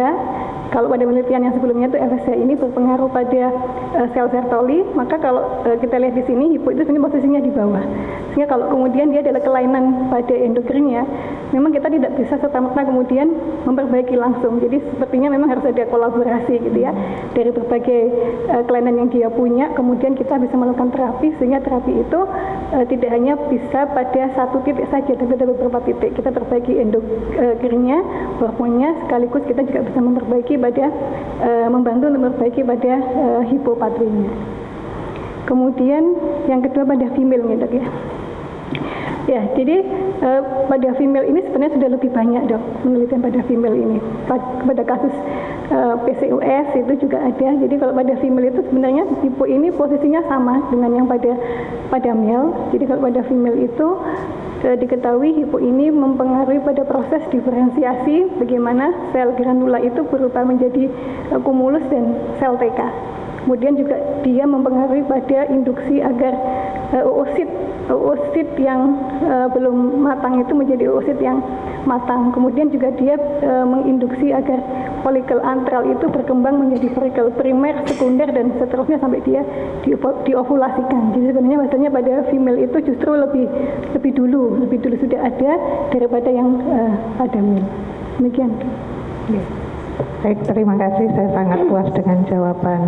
Kalau pada penelitian yang sebelumnya itu FSH ini berpengaruh pada sel Sertoli, maka kalau kita lihat di sini hipo itu sebenarnya posisinya di bawah. Sehingga kalau kemudian dia adalah kelainan pada endokrinnya, memang kita tidak bisa serta-merta kemudian memperbaiki langsung. Jadi sepertinya memang harus ada kolaborasi gitu ya dari berbagai kelainan yang dia punya, kemudian kita bisa melakukan terapi sehingga terapi itu tidak hanya bisa pada satu titik saja, tapi ada beberapa titik. Kita perbaiki endokrinnya, hormonnya, sekaligus kita juga bisa memperbaiki pada membantu untuk memperbaiki pada hipopathway-nya. Kemudian yang kedua pada female Dok ya. Ya, jadi pada female ini sebenarnya sudah lebih banyak Dok penelitian pada female ini. Pada kasus PCOS itu juga ada. Jadi kalau pada female itu sebenarnya hipo ini posisinya sama dengan yang pada male. Jadi kalau pada female itu diketahui hipo ini mempengaruhi pada proses diferensiasi bagaimana sel granula itu berubah menjadi kumulus dan sel TK. Kemudian juga dia mempengaruhi pada induksi agar oosit yang belum matang itu menjadi oosit yang matang. Kemudian juga dia menginduksi agar folikel antral itu berkembang menjadi folikel primer, sekunder dan seterusnya sampai dia diovulasikan. Jadi sebenarnya bahasanya pada female itu justru lebih dulu sudah ada daripada yang pada male. Demikian. Ya. Baik, terima kasih. Saya sangat puas dengan jawaban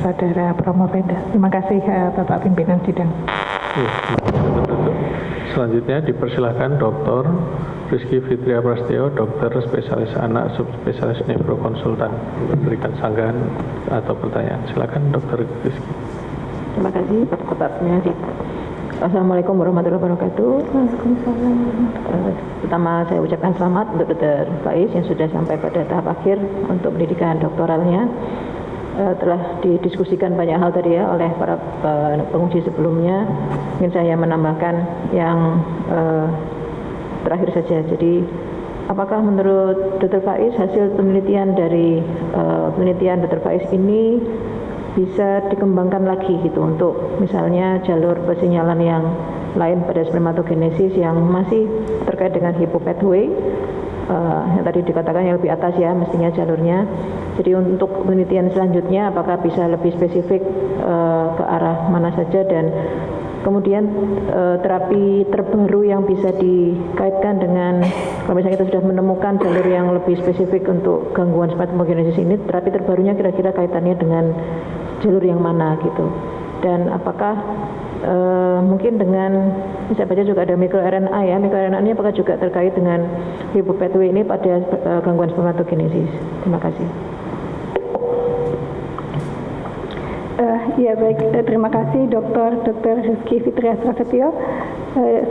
Saudara Pramopeda. Terima kasih Bapak Pimpinan Sidang. Selanjutnya dipersilakan Dr. Rizky Fitria Prasetyo, dokter spesialis anak, subspesialis nefrokonsultan, memberikan sanggahan atau pertanyaan. Silakan Dr. Rizky. Terima kasih Bapak Penyidik. Assalamualaikum warahmatullahi wabarakatuh. Pertama saya ucapkan selamat untuk Dr. Faiz yang sudah sampai pada tahap akhir untuk pendidikan doktoralnya. Telah didiskusikan banyak hal tadi ya oleh para penguji sebelumnya. Ingin saya menambahkan yang terakhir saja. Jadi apakah menurut Dr. Faiz hasil penelitian dari penelitian Dr. Faiz ini bisa dikembangkan lagi gitu untuk misalnya jalur persinyalan yang lain pada spermatogenesis yang masih terkait dengan hipopathway yang tadi dikatakan yang lebih atas ya mestinya jalurnya. Jadi untuk penelitian selanjutnya apakah bisa lebih spesifik ke arah mana saja, dan kemudian terapi terbaru yang bisa dikaitkan dengan kalau misalnya kita sudah menemukan jalur yang lebih spesifik untuk gangguan spermatogenesis ini, terapi terbarunya kira-kira kaitannya dengan jalur yang mana gitu, dan apakah mungkin dengan saya baca juga ada mikroRNA ya, mikroRNA ini apakah juga terkait dengan hipopathway ini pada gangguan spermatogenesis. Terima kasih. Ya baik, terima kasih Dr. Rizky Fitria Prasetyo,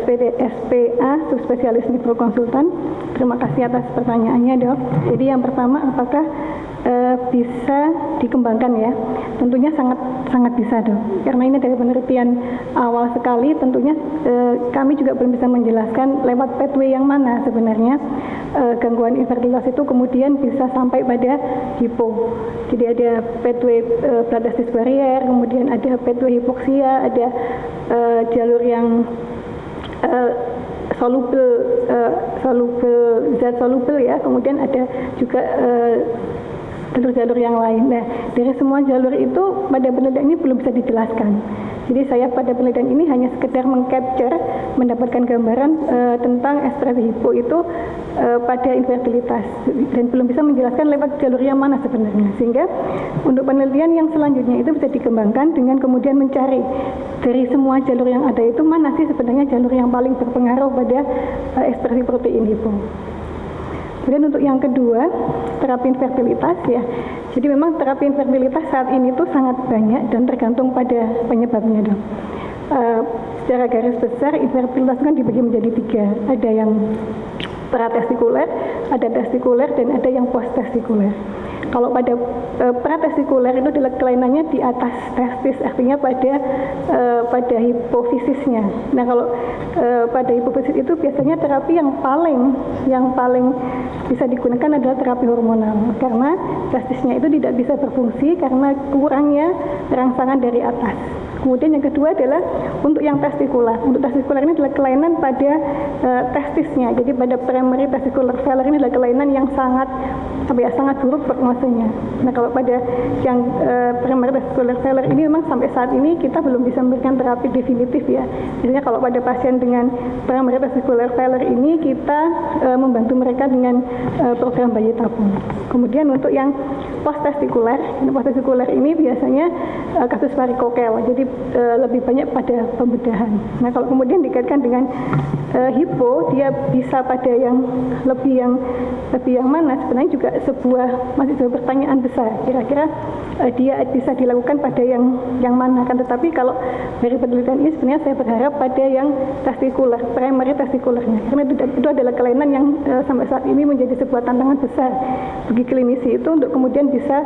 SPA, subspesialis nefrokonsultan. Terima kasih atas pertanyaannya Dok. Jadi yang pertama, apakah bisa dikembangkan ya? Tentunya sangat bisa Dok. Karena ini dari penelitian awal sekali, tentunya kami juga belum bisa menjelaskan lewat pathway yang mana sebenarnya gangguan infertilitas itu kemudian bisa sampai pada hipo. Jadi ada pathway blood acid barrier, kemudian ada pathway hipoksia, ada jalur yang zat soluble ya, kemudian ada juga jalur-jalur yang lain. Nah, dari semua jalur itu pada penelitian ini belum bisa dijelaskan. Jadi saya pada penelitian ini hanya sekedar mengcapture, mendapatkan gambaran tentang ekspresi hipo itu pada infertilitas, dan belum bisa menjelaskan lewat jalur yang mana sebenarnya. Sehingga untuk penelitian yang selanjutnya itu bisa dikembangkan dengan kemudian mencari dari semua jalur yang ada itu mana sih sebenarnya jalur yang paling berpengaruh pada ekspresi protein hipo. Kemudian untuk yang kedua, terapi infertilitas ya. Jadi memang terapi infertilitas saat ini tuh sangat banyak dan tergantung pada penyebabnya Dok. Secara garis besar infertilitas kan dibagi menjadi 3. Ada yang pratestikuler, ada testikuler, dan ada yang posttestikuler. Kalau pada pratestikuler itu adalah kelainannya di atas testis, artinya pada hipofisisnya. Nah kalau pada hipofisis itu biasanya terapi yang paling bisa digunakan adalah terapi hormonal, karena testisnya itu tidak bisa berfungsi karena kurangnya rangsangan dari atas. Kemudian yang kedua adalah untuk yang testikular. Untuk testikular ini adalah kelainan pada testisnya. Jadi pada primary testicular failure ini adalah kelainan yang sangat buruk prognosenya. Nah kalau pada yang primary testicular failure ini memang sampai saat ini kita belum bisa memberikan terapi definitif ya. Biasanya kalau pada pasien dengan primary testicular failure ini kita membantu mereka dengan program bayi tabung. Kemudian untuk yang posttestikuler ini biasanya kasus varikokel, jadi lebih banyak pada pembedahan. Nah kalau kemudian dikaitkan dengan hipo, dia bisa pada yang lebih yang mana, sebenarnya juga masih sebuah pertanyaan besar. Kira-kira dia bisa dilakukan pada yang mana kan? Tetapi kalau dari penelitian ini sebenarnya saya berharap pada yang testikuler, primary testikulernya, karena itu adalah kelainan yang sampai saat ini menjadi sebuah tantangan besar bagi klinisi itu untuk kemudian bisa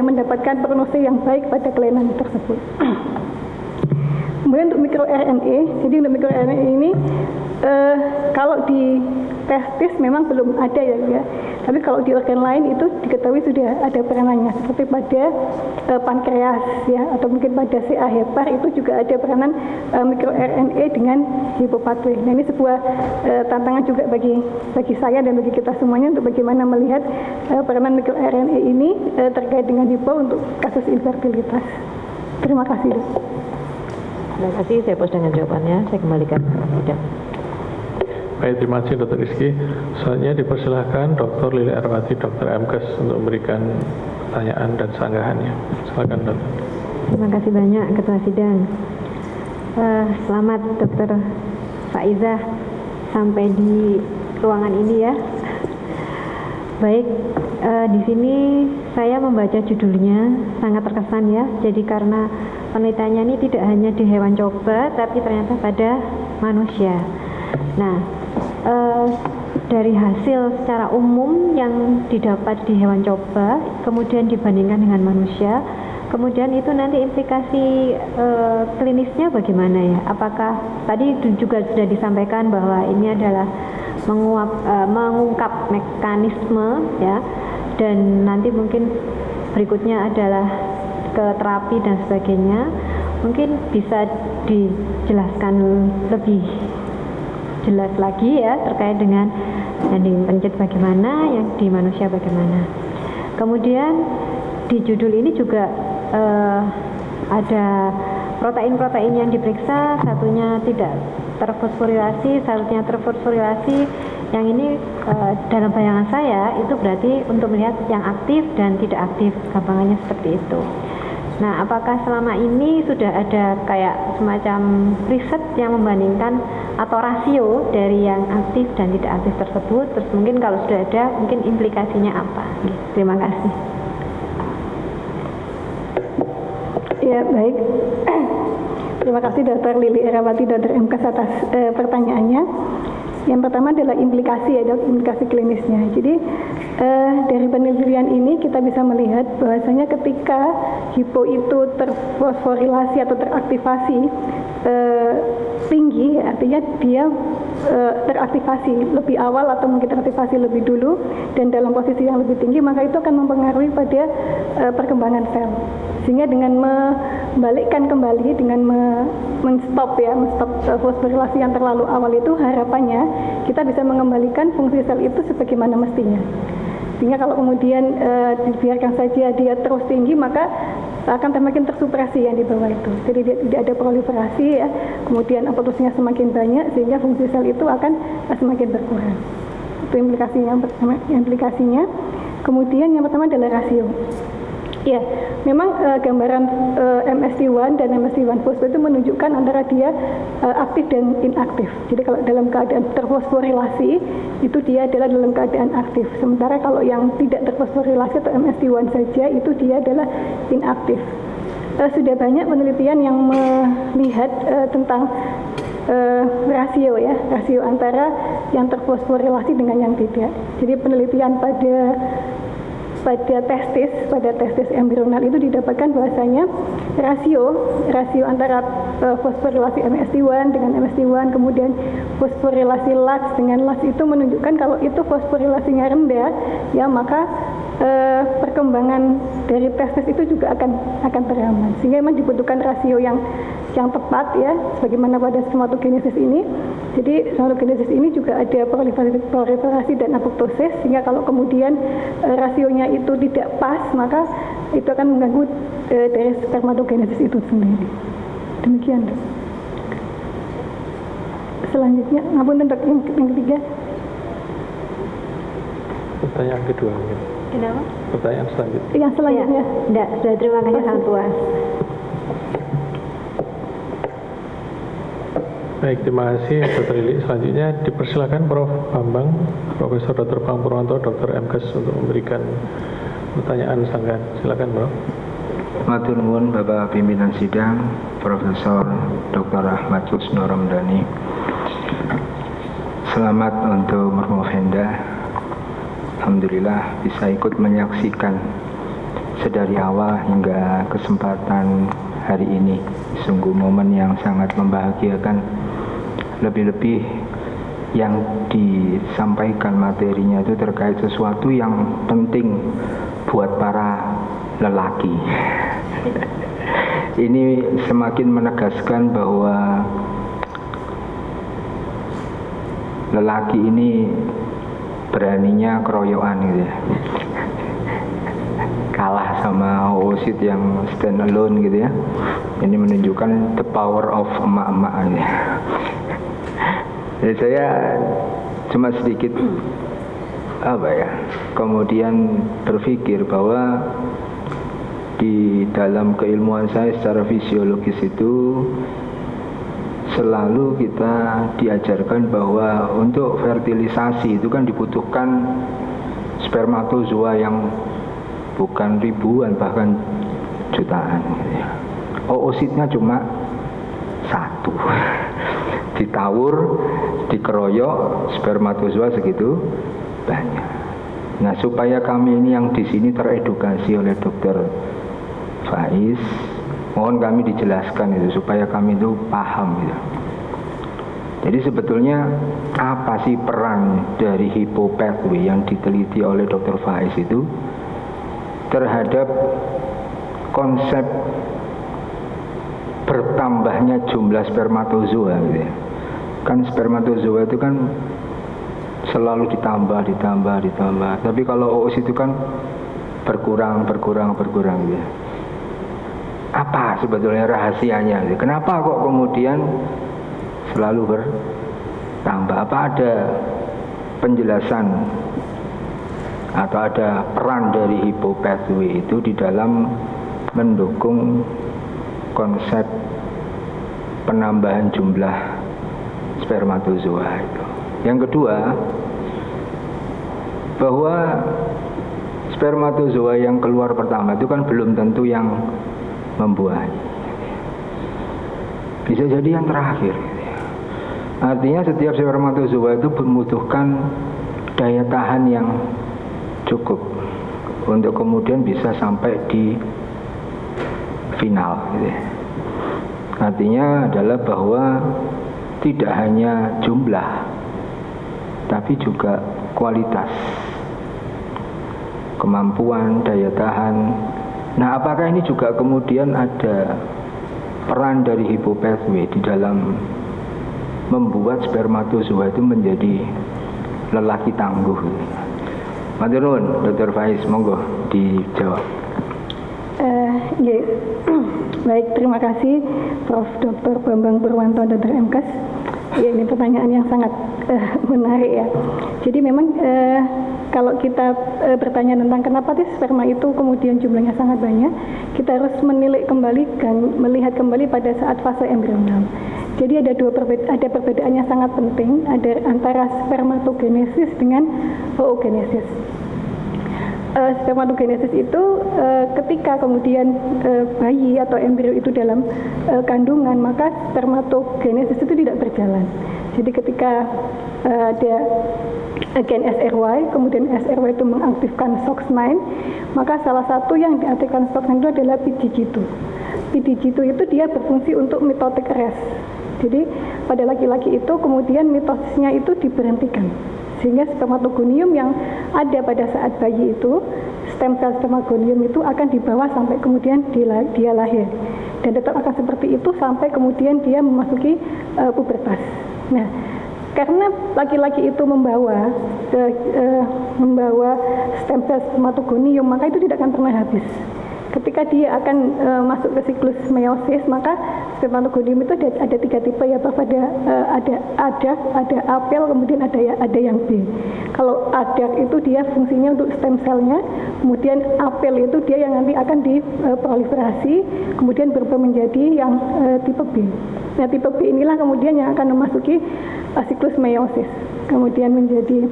mendapatkan prognosis yang baik pada kelainan tersebut. Kemudian untuk mikroRNA, jadi untuk mikroRNA ini kalau di testis memang belum ada ya, tapi kalau di organ lain itu diketahui sudah ada peranannya, seperti pada pankreas ya, atau mungkin pada CA hepar itu juga ada peranan mikroRNA dengan hipopathway. Nah ini sebuah tantangan juga bagi saya dan bagi kita semuanya untuk bagaimana melihat peranan mikroRNA ini terkait dengan hipo untuk kasus infertilitas. Terima kasih Dok. Terima kasih, saya puas dengan jawabannya. Saya kembalikan. Baik, terima kasih Dr. Rizky. Selanjutnya dipersilahkan Dr. Lili Erawati, Dr. MKes untuk memberikan pertanyaan dan sanggahannya. Silakan Dr. Terima kasih banyak Ketua Sidang. Selamat Dr. Faizah sampai di ruangan ini ya. Baik, di sini saya membaca judulnya sangat terkesan ya. Jadi karena penelitiannya ini tidak hanya di hewan coba, tapi ternyata pada manusia. Nah, dari hasil secara umum yang didapat di hewan coba, kemudian dibandingkan dengan manusia, kemudian itu nanti implikasi klinisnya bagaimana ya? Apakah tadi juga sudah disampaikan bahwa ini adalah mengungkap mekanisme ya, dan nanti mungkin berikutnya adalah ke terapi dan sebagainya. Mungkin bisa dijelaskan lebih jelas lagi ya terkait dengan yang di pencet bagaimana, yang di manusia bagaimana. Kemudian di judul ini juga ada protein-protein yang diperiksa, satunya tidak terfosforilasi, satunya terfosforilasi. Yang ini dalam bayangan saya itu berarti untuk melihat yang aktif dan tidak aktif, gampangannya seperti itu. Nah, apakah selama ini sudah ada kayak semacam riset yang membandingkan atau rasio dari yang aktif dan tidak aktif tersebut? Terus mungkin kalau sudah ada, mungkin implikasinya apa? Terima kasih. Ya, baik. Terima kasih Dr. Lili Erawati, Dr. MKes atas pertanyaannya. Yang pertama adalah implikasi ya dok, implikasi klinisnya. Jadi dari penelitian ini kita bisa melihat bahwasanya ketika hipo itu terfosforilasi atau teraktivasi tinggi, artinya dia teraktivasi lebih awal atau mungkin teraktivasi lebih dulu dan dalam posisi yang lebih tinggi, maka itu akan mempengaruhi pada perkembangan sel. Sehingga dengan membalikkan kembali, dengan menstop fosforilasi yang terlalu awal itu, harapannya kita bisa mengembalikan fungsi sel itu sebagaimana mestinya. Sehingga kalau kemudian dibiarkan saja dia terus tinggi, maka akan semakin tersupresi yang di bawah itu. Jadi tidak ada proliferasi ya, kemudian apoptosisnya semakin banyak sehingga fungsi sel itu akan semakin berkurang. Itu implikasinya. Kemudian yang pertama adalah rasio. Ya, memang gambaran MST1 dan MST1 fosfat itu menunjukkan antara dia aktif dan inaktif. Jadi kalau dalam keadaan terfosforilasi itu dia adalah dalam keadaan aktif. Sementara kalau yang tidak terfosforilasi atau MST1 saja itu dia adalah inaktif. Sudah banyak penelitian yang melihat tentang rasio ya, rasio antara yang terfosforilasi dengan yang tidak. Jadi penelitian pada testis embrional itu didapatkan bahwasanya rasio antara fosforilasi MST1 dengan MST1 kemudian fosforilasi LAS dengan LAS itu menunjukkan kalau itu fosforilasinya rendah ya, maka perkembangan dari testis itu juga akan terhambat. Sehingga memang dibutuhkan rasio yang tepat ya, sebagaimana pada spermatogenesis ini. Jadi spermatogenesis ini juga ada proliferasi dan apoptosis, sehingga kalau kemudian rasionya itu tidak pas, maka itu akan mengganggu dari spermatogenesis itu sendiri. Demikian. Selanjutnya, ngapunten dok, yang ketiga. Pertanyaan kedua. Kenapa? Pertanyaan selanjutnya. Yang selanjutnya. Ya, sudah terima kasih sangat puas. Baik, terima kasih Dr. Lili. Selanjutnya dipersilakan Prof. Bambang, Profesor Dr. Bang Purwanto, Dr. MKes untuk memberikan pertanyaan sanggahan. Silakan, Prof. Matur nuwun Bapak Pimpinan Sidang, Profesor Dr. Ahmad Susno Ramdhani. Selamat untuk Mermovenda. Alhamdulillah bisa ikut menyaksikan sedari awal hingga kesempatan hari ini. Sungguh momen yang sangat membahagiakan. Lebih-lebih yang disampaikan materinya itu terkait sesuatu yang penting buat para lelaki. Ini semakin menegaskan bahwa lelaki ini beraninya keroyokan gitu ya. Kalah sama oosit yang stand alone gitu ya. Ini menunjukkan the power of emak-emak gitu ya. Jadi saya cuma sedikit kemudian berpikir bahwa di dalam keilmuan saya secara fisiologis itu selalu kita diajarkan bahwa untuk fertilisasi itu kan dibutuhkan spermatozoa yang bukan ribuan bahkan jutaan gitu ya. Oositnya cuma satu. Ditawur, dikeroyok, spermatozoa segitu banyak. Nah, supaya kami ini yang di sini teredukasi oleh Dr. Faiz, mohon kami dijelaskan itu supaya kami itu paham gitu. Jadi sebetulnya apa sih peran dari hipopathway yang diteliti oleh Dr. Faiz itu terhadap konsep bertambahnya jumlah spermatozoa gitu ya. Kan spermatozoa itu kan selalu ditambah. Tapi kalau oosit itu kan berkurang gitu ya. Apa sebetulnya rahasianya gitu? Kenapa kok kemudian selalu bertambah? Apa ada penjelasan atau ada peran dari hipopathway itu di dalam mendukung konsep penambahan jumlah spermatozoa itu? Yang kedua, bahwa spermatozoa yang keluar pertama itu kan belum tentu yang membuahi. Bisa jadi yang terakhir. Artinya setiap spermatozoa itu membutuhkan daya tahan yang cukup untuk kemudian bisa sampai di final gitu ya. Artinya adalah bahwa tidak hanya jumlah tapi juga kualitas, kemampuan, daya tahan. Nah, apakah ini juga kemudian ada peran dari hipopathway di dalam membuat spermatozoa itu menjadi lelaki tangguh? Matur nuwun, Dr. Faiz, monggo dijawab. Baik, terima kasih Prof. Dr. Bambang Purwanto Dr. MKes. Ya, ini pertanyaan yang sangat menarik ya. Jadi memang kalau kita bertanya tentang kenapa sih sperma itu kemudian jumlahnya sangat banyak, kita harus menilik kembali dan melihat kembali pada saat fase embrional. Jadi ada perbedaan yang sangat penting antara spermatogenesis dengan oogenesis. Spermatogenesis itu ketika kemudian bayi atau embrio itu dalam kandungan, maka spermatogenesis itu tidak berjalan. Jadi ketika ada gen SRY, kemudian SRY itu mengaktifkan SOX9, maka salah satu yang diaktifkan SOX9 itu adalah PDG2. PDG2 itu dia berfungsi untuk mitotic arrest. Jadi pada laki-laki itu kemudian mitosisnya itu diberhentikan, sehingga spermatogonium yang ada pada saat bayi itu, stem cell spermatogonium itu akan dibawa sampai kemudian dia lahir, dan tetap akan seperti itu sampai kemudian dia memasuki pubertas. Nah, karena laki-laki itu membawa stem cell spermatogonium, maka itu tidak akan pernah habis. Ketika dia akan masuk ke siklus meiosis, maka spermatogonium itu ada 3 tipe ya, ada adak, ada apel, kemudian ada yang B. Kalau adak itu dia fungsinya untuk stem cell-nya, kemudian apel itu dia yang nanti akan diproliferasi, kemudian berubah menjadi yang tipe B. Nah, tipe B inilah kemudian yang akan memasuki siklus meiosis, kemudian menjadi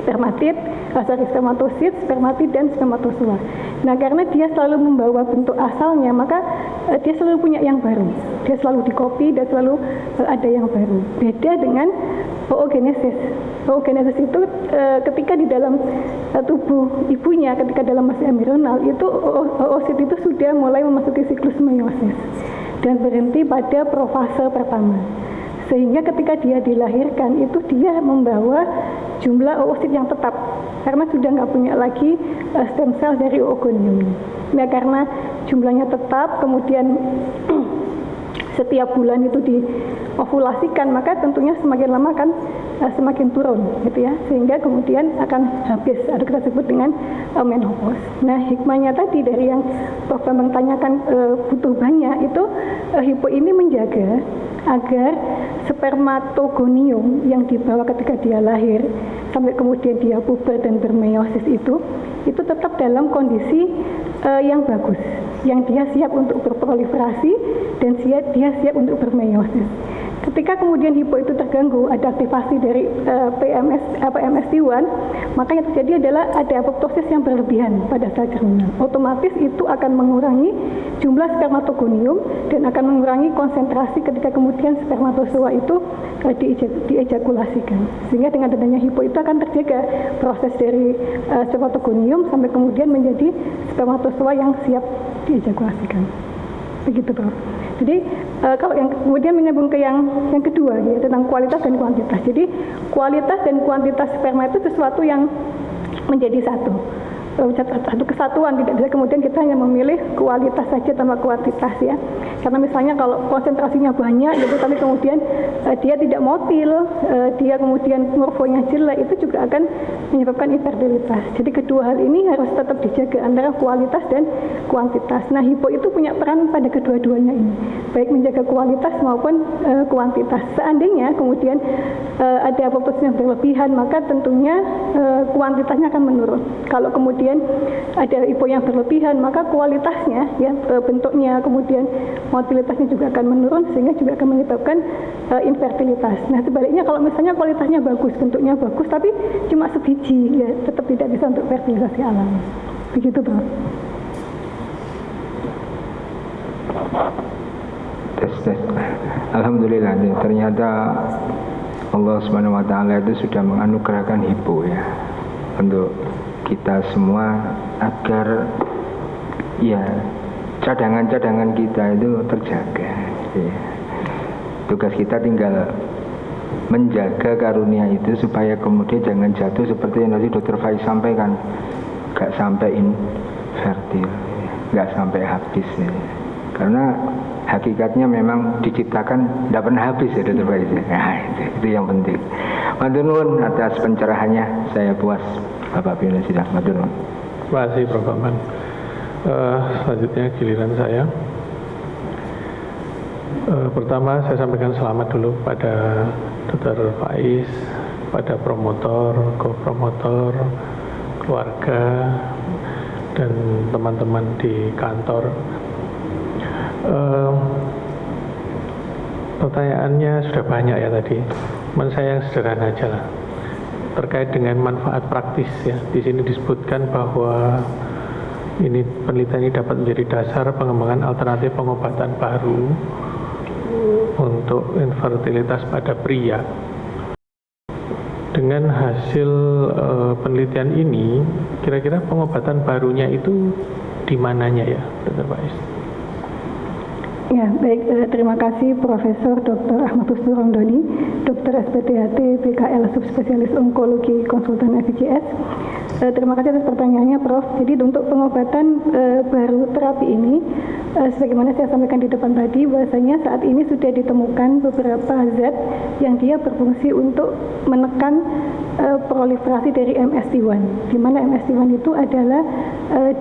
spermatosit, spermatid, dan spermatozoa. Nah, karena dia selalu membawa bentuk asalnya, maka dia selalu punya yang baru. Dia selalu dikopi dan selalu ada yang baru. Beda dengan oogenesis. Oogenesis itu ketika di dalam tubuh ibunya, ketika dalam masa embrional, itu oosit itu sudah mulai memasuki siklus meiosis dan berhenti pada profase pertama. Sehingga ketika dia dilahirkan itu dia membawa jumlah oosit yang tetap, karena sudah nggak punya lagi stem cell dari oogonium. Nah, karena jumlahnya tetap, kemudian setiap bulan itu diovulasikan, maka tentunya semakin lama kan semakin turun gitu ya, sehingga kemudian akan habis, atau kita sebut dengan menopause. Nah, hikmahnya tadi dari yang Prof. Bambang tanyakan butuh banyak itu, hipo ini menjaga agar spermatogonium yang dibawa ketika dia lahir sampai kemudian dia puber dan bermeiosis itu tetap dalam kondisi yang bagus, yang dia siap untuk berproliferasi dan dia siap untuk bermeiosis. Ketika kemudian hipo itu terganggu, ada aktivasi dari MST1, maka yang terjadi adalah ada apoptosis yang berlebihan pada sel germinal. Otomatis itu akan mengurangi jumlah spermatogonium dan akan mengurangi konsentrasi ketika kemudian spermatozoa itu diejakulasikan. Sehingga dengan adanya hipo itu akan terjaga proses dari spermatogonium sampai kemudian menjadi spermatozoa yang siap diejakulasikan. Begitu, Prof. Jadi kalau yang kemudian menyambung ke yang kedua ya, tentang kualitas dan kuantitas. Jadi kualitas dan kuantitas sperma itu sesuatu yang menjadi satu kesatuan, tidak bisa kemudian kita hanya memilih kualitas saja tanpa kuantitas ya. Karena misalnya kalau konsentrasinya banyak gitu, tapi kemudian dia tidak motil, dia kemudian morfonya jelek, itu juga akan menyebabkan infertilitas. Jadi kedua hal ini harus tetap dijaga antara kualitas dan kuantitas. Nah, hipo itu punya peran pada kedua-duanya ini, baik menjaga kualitas maupun kuantitas. Seandainya kemudian ada apoptosis yang berlebihan, maka tentunya kuantitasnya akan menurun. Kalau kemudian ada hipo yang berlebihan, maka kualitasnya ya, bentuknya kemudian motilitasnya juga akan menurun, sehingga juga akan menyebabkan infertilitas. Nah, sebaliknya kalau misalnya kualitasnya bagus, bentuknya bagus, tapi cuma sebiji, ya tetap tidak bisa untuk fertilisasi alami. Begitu, Bang. Tes. Alhamdulillah, ternyata Allah Subhanahu wa Ta'ala itu sudah menganugerahkan hipo ya untuk kita semua, agar ya cadangan-cadangan kita itu terjaga ya. Tugas kita tinggal menjaga karunia itu supaya kemudian jangan jatuh seperti yang tadi Dr. Faiz sampaikan, gak sampai infertil, gak sampai habis ya. Karena hakikatnya memang diciptakan tidak pernah habis ya Dr. Faiz. Nah, itu yang penting. Matur nuwun atas pencerahannya, saya puas Bapak Pimpinan Sidang. Matur nuwun. Terima kasih Prof. Bambang. Selanjutnya giliran saya. Pertama saya sampaikan selamat dulu pada Dr. Faiz, pada promotor, co-promotor, keluarga, dan teman-teman di kantor. Pertanyaannya sudah banyak ya tadi. Menurut saya yang sederhana aja lah, terkait dengan manfaat praktis ya. Di sini disebutkan bahwa ini penelitian ini dapat menjadi dasar pengembangan alternatif pengobatan baru untuk infertilitas pada pria. Dengan hasil penelitian ini, kira-kira pengobatan barunya itu di mananya ya, Dr. Faiz? Ya, baik, terima kasih Profesor Dr. Ahmad Husnul Romdoni, Dr. SPTHT PKL Subspesialis Onkologi Konsultan FICS. Terima kasih atas pertanyaannya, Prof. Jadi untuk pengobatan baru terapi ini, sebagaimana saya sampaikan di depan tadi, bahwasanya saat ini sudah ditemukan beberapa zat yang dia berfungsi untuk menekan proliferasi dari MST1, di mana MST1 itu adalah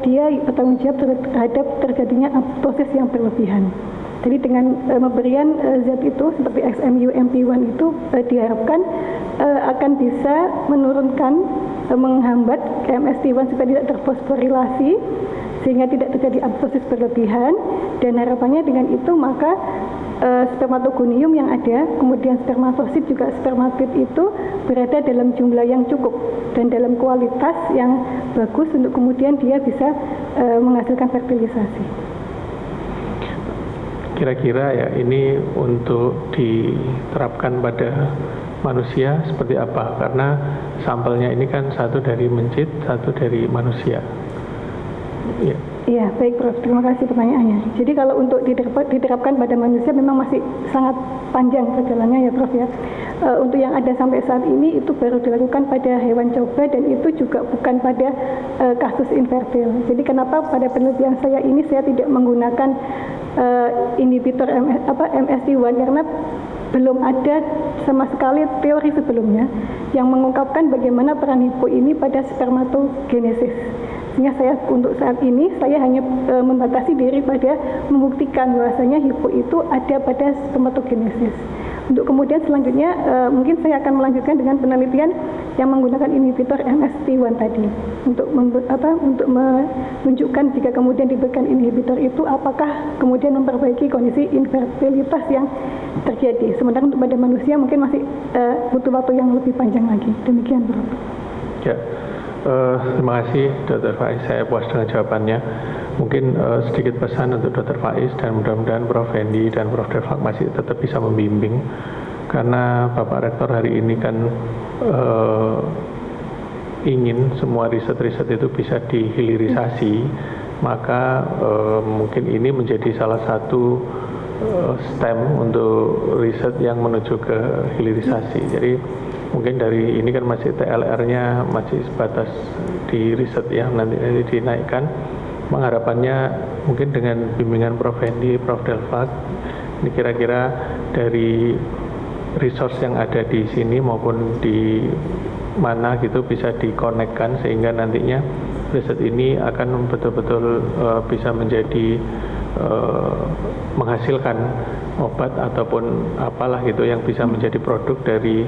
dia bertanggung jawab terhadap terjadinya apoptosis yang berlebihan. Jadi dengan pemberian zat itu seperti XMU-MP1 itu diharapkan akan bisa menurunkan, menghambat MST1 supaya tidak terfosforilasi sehingga tidak terjadi apoptosis berlebihan, dan harapannya dengan itu maka spermatogonium yang ada, kemudian spermatosit juga spermatid itu berada dalam jumlah yang cukup dan dalam kualitas yang bagus untuk kemudian dia bisa menghasilkan fertilisasi. Kira-kira ya ini untuk diterapkan pada manusia seperti apa? Karena sampelnya ini kan satu dari mencit, satu dari manusia. Ya. Iya, baik Prof. Terima kasih pertanyaannya. Jadi kalau untuk diterapkan pada manusia memang masih sangat panjang perjalanannya ya Prof ya. Untuk yang ada sampai saat ini itu baru dilakukan pada hewan coba dan itu juga bukan pada kasus infertil. Jadi kenapa pada penelitian saya ini saya tidak menggunakan inhibitor MSC1 karena belum ada sama sekali teori sebelumnya yang mengungkapkan bagaimana peran hipo ini pada spermatogenesis. Sehingga saya untuk saat ini saya hanya membatasi diri pada membuktikan bahwasanya hipo itu ada pada spermatogenesis. Untuk kemudian selanjutnya mungkin saya akan melanjutkan dengan penelitian yang menggunakan inhibitor MSC1 tadi untuk menunjukkan jika kemudian diberikan inhibitor itu apakah kemudian memperbaiki kondisi infertilitas yang terjadi. Sementara untuk pada manusia mungkin masih butuh waktu yang lebih panjang lagi. Demikian Prof. Ya. Terima kasih Dr. Faiz, saya puas dengan jawabannya. Mungkin sedikit pesan untuk Dr. Faiz dan mudah-mudahan Prof. Hendy dan Prof. Devak masih tetap bisa membimbing karena Bapak Rektor hari ini kan ingin semua riset-riset itu bisa dihilirisasi, maka mungkin ini menjadi salah satu stem untuk riset yang menuju ke hilirisasi. Jadi mungkin dari ini kan masih TLR-nya masih sebatas di riset ya, nanti dinaikkan. Pengharapannya mungkin dengan bimbingan Prof. Hendy, Prof. Delfak, ini kira-kira dari resource yang ada di sini maupun di mana gitu bisa dikonekkan sehingga nantinya riset ini akan betul-betul bisa menjadi menghasilkan obat ataupun apalah gitu yang bisa menjadi produk dari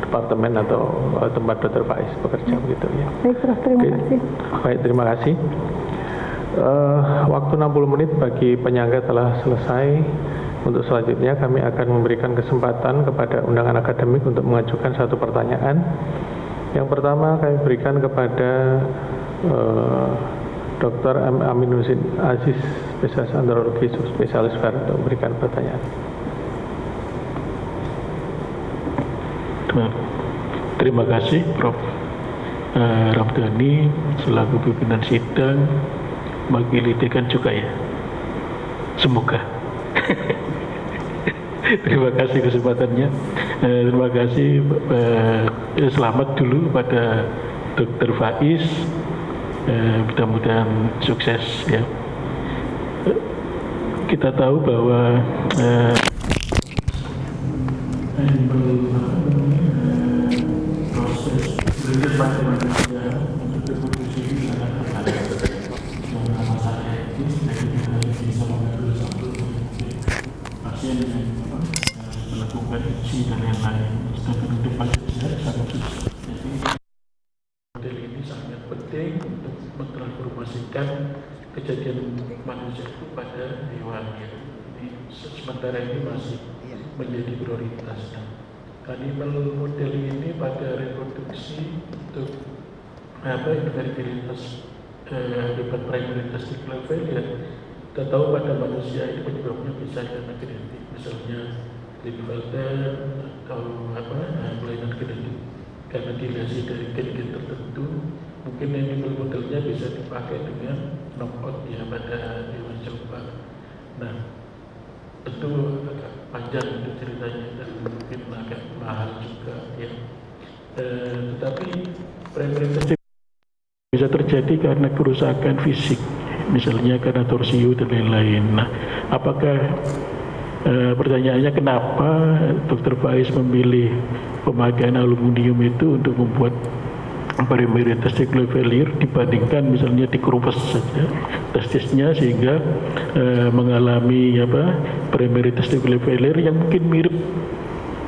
departemen atau tempat Dr. Faiz bekerja begitu ya. Baik Prof, terima kasih. Baik, terima kasih. Waktu 60 menit bagi penyangga telah selesai. Untuk selanjutnya kami akan memberikan kesempatan kepada undangan akademik untuk mengajukan satu pertanyaan. Yang pertama kami berikan kepada Dr. Aminuddin Aziz, spesialis andrologi, spesialis VAR untuk memberikan pertanyaan. Terima kasih Prof. Ramdhani selaku pimpinan sidang, mewakili dekan juga ya. Semoga. Terima kasih kesempatannya. Terima kasih. Selamat dulu pada Dr. Faiz. Mudah-mudahan sukses ya. Kita tahu bahwa proses belajar pada manusia untuk reproduksi ini sangat berharga. Dalam masalah etis, jadi kita bisa mengambil satu pasien yang melakukan uji dan lain-lain. Sedangkan untuk pasien sangat susah. Jadi model ini sangat penting untuk mentransformasikan kejadian manusia itu pada hewan. Jadi sementara ini masih menjadi prioritas. Animal model ini pada reproduksi untuk infertilitas akibat primary testicular failure. Kita tahu pada manusia ini penyebabnya bisa karena genetik, misalnya Klinefelter atau kelainan genetik karena dilasi dari gen-gen tertentu. Mungkin animal modelnya bisa dipakai dengan knockout ya pada hewan coba. Nah, tentu agak panjang untuk ceritanya dan mungkin agak mahal juga ya. Tetapi primary testicular bisa terjadi karena kerusakan fisik, misalnya karena torsio dan lain-lain. Nah, apakah pertanyaannya kenapa Dr. Faiz memilih pemakaian aluminium itu untuk membuat primary testicular failure dibandingkan misalnya dikerupas saja testisnya sehingga mengalami primary testicular failure yang mungkin mirip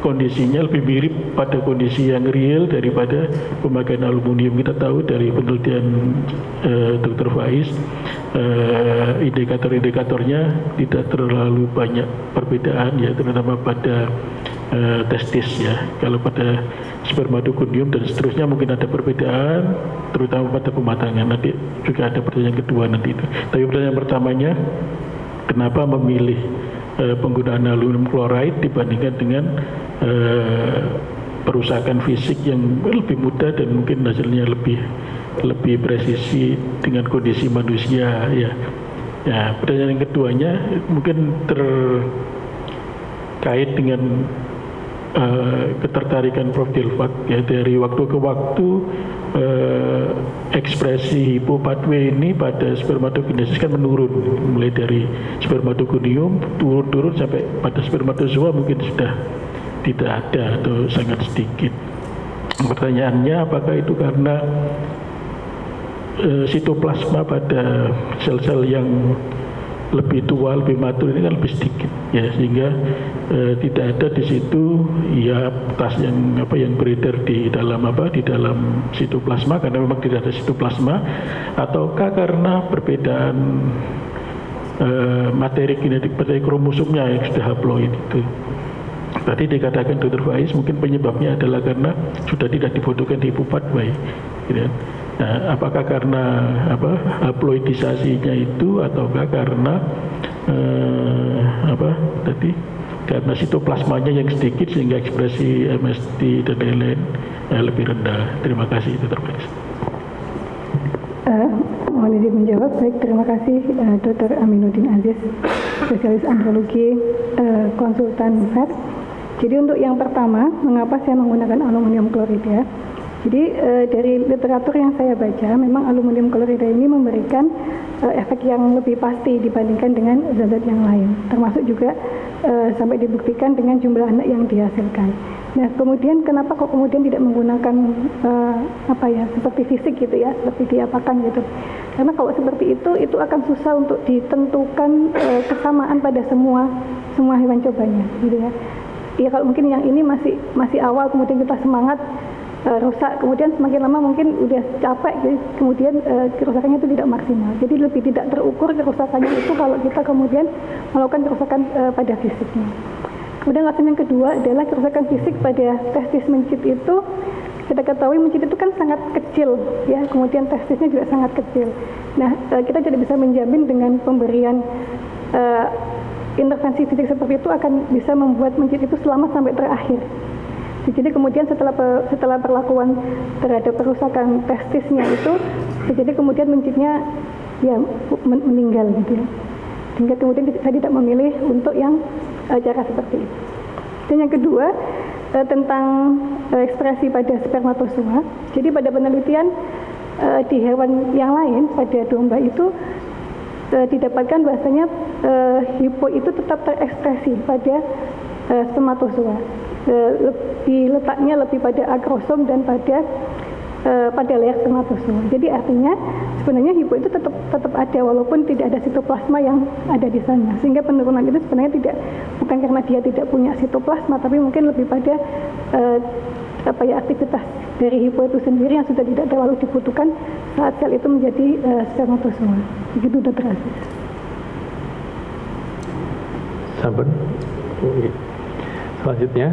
kondisinya, lebih mirip pada kondisi yang real daripada pemakaian aluminium. Kita tahu dari penelitian Dr. Faiz indikator-indikatornya tidak terlalu banyak perbedaan ya, terutama pada testis ya. Kalau pada spermatogonium dan seterusnya mungkin ada perbedaan, terutama pada pematangan. Nanti juga ada pertanyaan kedua nanti itu. Tapi pertanyaan pertamanya, kenapa memilih penggunaan aluminium chloride dibandingkan dengan perusakan fisik yang lebih mudah dan mungkin hasilnya lebih lebih presisi dengan kondisi manusia ya. Ya, pertanyaan yang keduanya mungkin terkait dengan ketertarikan Prof. Dilfat ya, dari waktu ke waktu ekspresi hipopathway ini pada spermatogenesis kan menurun, mulai dari spermatogonium turun sampai pada spermatozoa mungkin sudah tidak ada atau sangat sedikit. Pertanyaannya, apakah itu karena sitoplasma pada sel-sel yang lebih tua, lebih matur ini kan lebih sedikit ya, sehingga tidak ada di situ ya tas yang beredar di dalam sitoplasma karena memang tidak ada sitoplasma, ataukah karena perbedaan materi genetik pada kromosomnya yang sudah haploid itu. Tadi dikatakan Dr. Faiz mungkin penyebabnya adalah karena sudah tidak dibutuhkan di hipopathway gitu. Nah, apakah karena haploidisasinya itu ataukah karena karena sitoplasmanya yang sedikit sehingga ekspresi MST dan lain-lain lebih rendah. Terima kasih, Dr. Faiz. Mohon izin menjawab. Baik, terima kasih Dr. Aminuddin Aziz, spesialis andrologi, konsultan FET. Jadi untuk yang pertama, mengapa saya menggunakan aluminium klorida? Jadi dari literatur yang saya baca, memang aluminium klorida ini memberikan efek yang lebih pasti dibandingkan dengan zat-zat yang lain, termasuk juga sampai dibuktikan dengan jumlah anak yang dihasilkan. Nah, kemudian kenapa kok kemudian tidak menggunakan seperti fisik gitu ya, seperti diapakan gitu? Karena kalau seperti itu akan susah untuk ditentukan kesamaan pada semua hewan cobanya, gitu ya. Ya kalau mungkin yang ini masih awal, kemudian kita semangat rusak, kemudian semakin lama mungkin udah capek, jadi kemudian kerusakannya itu tidak maksimal. Jadi lebih tidak terukur kerusakannya itu kalau kita kemudian melakukan kerusakan pada fisiknya. Kemudian alasan yang kedua adalah kerusakan fisik pada testis mencit itu, kita ketahui mencit itu kan sangat kecil ya, kemudian testisnya juga sangat kecil. Nah, kita tidak bisa menjamin dengan pemberian intervensi fisik seperti itu akan bisa membuat mencit itu selamat sampai terakhir. Jadi kemudian setelah perlakuan terhadap perusakan testisnya itu, jadi kemudian mencitnya ya meninggal gitu ya. Sehingga kemudian saya tidak memilih untuk yang cara seperti itu. Dan yang kedua tentang ekspresi pada spermatozoa. Jadi pada penelitian di hewan yang lain, pada domba itu didapatkan bahasanya hipo itu tetap terekspresi pada spermatozoa. Letaknya lebih pada akrosom dan pada layar spermatozoa. Jadi artinya sebenarnya hipo itu tetap ada walaupun tidak ada sitoplasma yang ada di sana. Sehingga penurunan itu sebenarnya bukan karena dia tidak punya sitoplasma, tapi mungkin lebih pada aktivitas dari hipo itu sendiri yang sudah tidak terlalu dibutuhkan saat sel itu menjadi spermatozoa. Begitu, Dr. Aziz. Saben. Selanjutnya,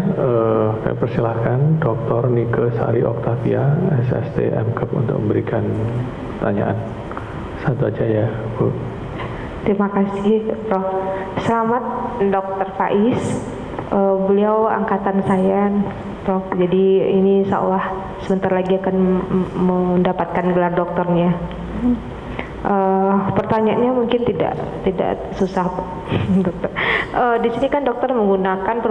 saya persilahkan Dr. Nike Sari Oktavia, SST MKep untuk memberikan pertanyaan. Satu aja ya, Bu. Terima kasih, Prof. Selamat, Dr. Faiz. Beliau angkatan saya, Prof. Jadi ini insya Allah sebentar lagi akan mendapatkan gelar doktornya. Pertanyaannya mungkin tidak susah, dokter. Di sini kan dokter menggunakan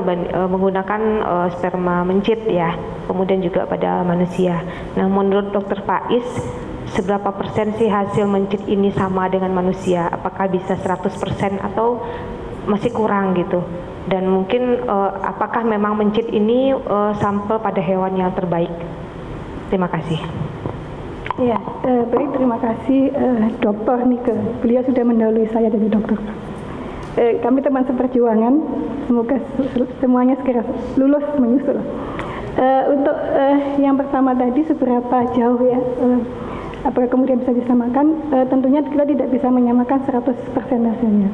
sperma mencit ya, kemudian juga pada manusia. Nah, menurut dokter Faiz, seberapa persen sih hasil mencit ini sama dengan manusia? Apakah bisa 100% atau masih kurang gitu? Dan mungkin apakah memang mencit ini sampel pada hewan yang terbaik? Terima kasih. Ya, baik, terima kasih Dr. Nike. Beliau sudah mendahului saya jadi dokter. Kami teman seperjuangan, semoga semuanya segera lulus menyusul. Untuk yang pertama tadi, seberapa jauh ya, apakah kemudian bisa disamakan? Tentunya kita tidak bisa menyamakan 100% hasilnya.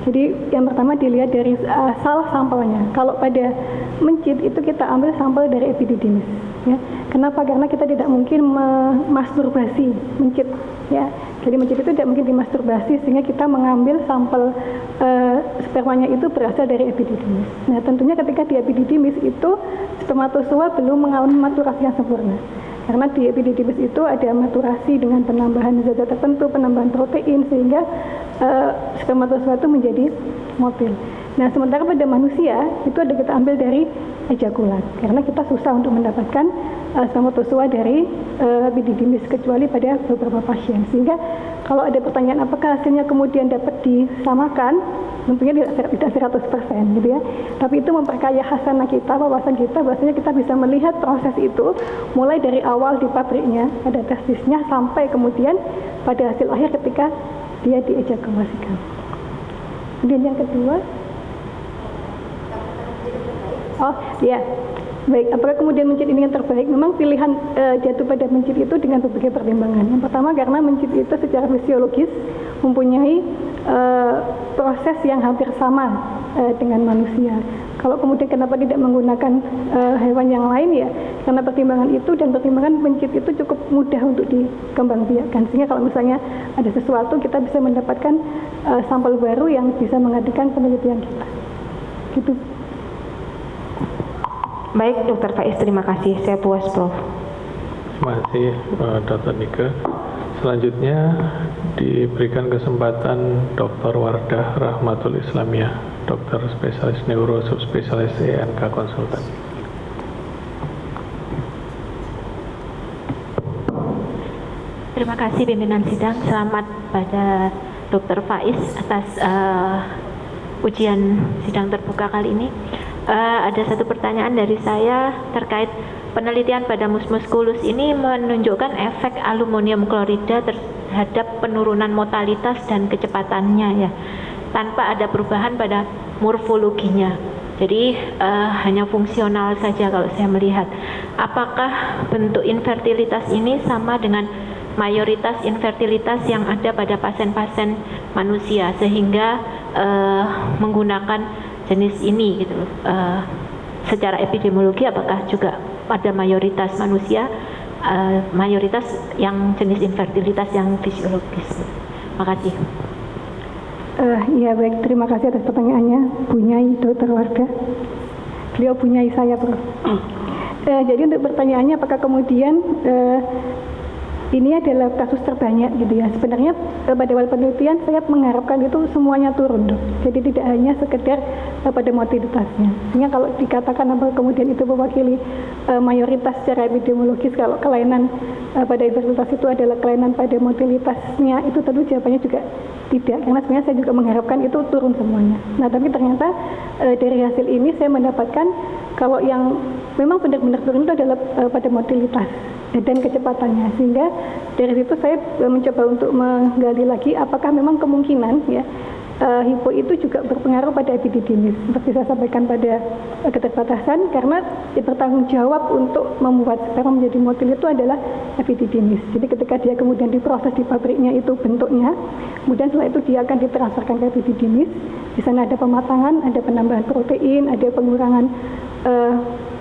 Jadi yang pertama dilihat dari asal sampelnya. Kalau pada mencit itu kita ambil sampel dari epididymis. Ya. Kenapa? Karena kita tidak mungkin memasturbasi mencit. Ya. Jadi mencit itu tidak mungkin dimasturbasi, sehingga kita mengambil sampel spermanya itu berasal dari epididymis. Nah, tentunya ketika di epididymis itu spermatozoa belum mengalami maturasi yang sempurna. Karena di epididymis itu ada maturasi dengan penambahan zat tertentu, penambahan protein, sehingga spermatozoa itu menjadi motil. Nah, sementara pada manusia itu ada kita ambil dari ejakulat, karena kita susah untuk mendapatkan spermatozoa dari epididymis kecuali pada beberapa pasien. Sehingga kalau ada pertanyaan apakah hasilnya kemudian dapat disamakan, tentunya tidak 100% gitu ya. Tapi itu memperkaya hasanah kita, wawasan kita, bahwasanya kita bisa melihat proses itu mulai dari awal di pabriknya, ada testisnya, sampai kemudian pada hasil akhir ketika dia diejakulasikan. Kemudian yang kedua, baik, apakah kemudian mencit ini yang terbaik? Memang pilihan jatuh pada mencit itu dengan berbagai pertimbangan. Yang pertama karena mencit itu secara fisiologis mempunyai proses yang hampir sama dengan manusia. Kalau kemudian kenapa tidak menggunakan hewan yang lain, ya karena pertimbangan itu, dan pertimbangan mencit itu cukup mudah untuk dikembangbiakkan, sehingga kalau misalnya ada sesuatu kita bisa mendapatkan sampel baru yang bisa menggantikan penelitian kita. Gitu. Baik, Dr. Faiz, terima kasih. Saya puas, Prof. Terima kasih, Dr. Nike. Selanjutnya diberikan kesempatan Dr. Wardah Rahmatul Islamiyah, dokter spesialis neuro, subspesialis ENK konsultan. Terima kasih pimpinan sidang. Selamat pada Dr. Faiz atas ujian sidang terbuka kali ini. Ada satu pertanyaan dari saya terkait penelitian pada musculus ini menunjukkan efek aluminium klorida terhadap penurunan mortalitas dan kecepatannya, ya, tanpa ada perubahan pada morfologinya. Jadi hanya fungsional saja kalau saya melihat. Apakah bentuk infertilitas ini sama dengan mayoritas infertilitas yang ada pada pasien-pasien manusia, sehingga menggunakan jenis ini gitu. Secara epidemiologi apakah juga pada mayoritas manusia mayoritas yang jenis infertilitas yang fisiologis? Makasih. Ya baik, terima kasih atas pertanyaannya, Bunyai Dr. Wardah. Beliau Bunyai saya, Prof. Jadi untuk pertanyaannya apakah kemudian ini adalah kasus terbanyak gitu ya. Sebenarnya pada awal penelitian saya mengharapkan itu semuanya turun, dok. Jadi tidak hanya sekedar pada mortalitasnya. Sehingga kalau dikatakan apa kemudian itu mewakili mayoritas secara epidemiologis, kalau kelainan pada infertilitas itu adalah kelainan pada mortalitasnya, itu tentu jawabannya juga tidak. Karena sebenarnya saya juga mengharapkan itu turun semuanya. Nah tapi ternyata dari hasil ini saya mendapatkan kalau yang memang benar-benar turun itu adalah pada mortalitas dan kecepatannya, sehingga dari situ saya mencoba untuk menggali lagi apakah memang kemungkinan ya hipo itu juga berpengaruh pada epididymis. Seperti saya sampaikan pada keterbatasan, karena bertanggung jawab untuk membuat sperma menjadi motil itu adalah epididymis. Jadi ketika dia kemudian diproses di pabriknya itu bentuknya, kemudian setelah itu dia akan ditransferkan ke epididymis. Di sana ada pematangan, ada penambahan protein, ada pengurangan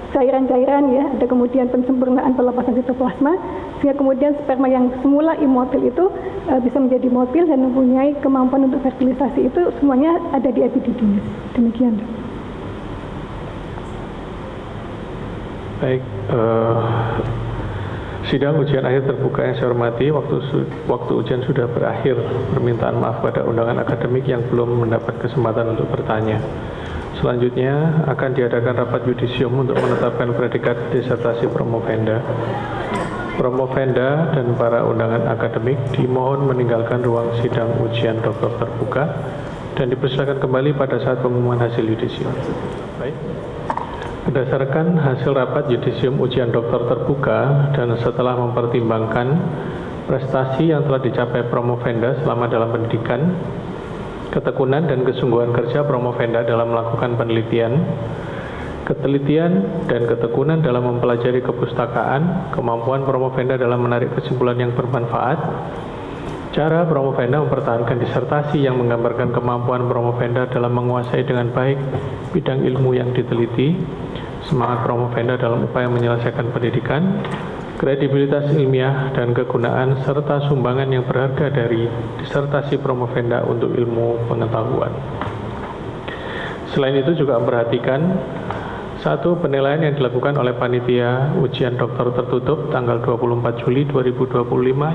cairan-cairan ya, ada kemudian pensempurnaan pelepasan sitoplasma, sehingga kemudian sperma yang semula imotil itu bisa menjadi motil dan mempunyai kemampuan untuk fertilisasi, itu semuanya ada di epididymis. Demikian. Baik, sidang ujian akhir terbuka yang saya hormati, waktu ujian sudah berakhir. Permintaan maaf pada undangan akademik yang belum mendapat kesempatan untuk bertanya. Selanjutnya akan diadakan rapat yudisium untuk menetapkan predikat disertasi promovenda. Promovenda dan para undangan akademik dimohon meninggalkan ruang sidang ujian doktor terbuka dan dipersilakan kembali pada saat pengumuman hasil yudisium. Baik. Berdasarkan hasil rapat yudisium ujian doktor terbuka dan setelah mempertimbangkan prestasi yang telah dicapai promovenda selama dalam pendidikan, ketekunan dan kesungguhan kerja promovenda dalam melakukan penelitian, ketelitian dan ketekunan dalam mempelajari kepustakaan, kemampuan promovenda dalam menarik kesimpulan yang bermanfaat, cara promovenda mempertahankan disertasi yang menggambarkan kemampuan promovenda dalam menguasai dengan baik bidang ilmu yang diteliti, semangat promovenda dalam upaya menyelesaikan pendidikan, kredibilitas ilmiah dan kegunaan, serta sumbangan yang berharga dari disertasi promovenda untuk ilmu pengetahuan. Selain itu juga memperhatikan 1. Penilaian yang dilakukan oleh panitia ujian doktor tertutup tanggal 24 Juli 2025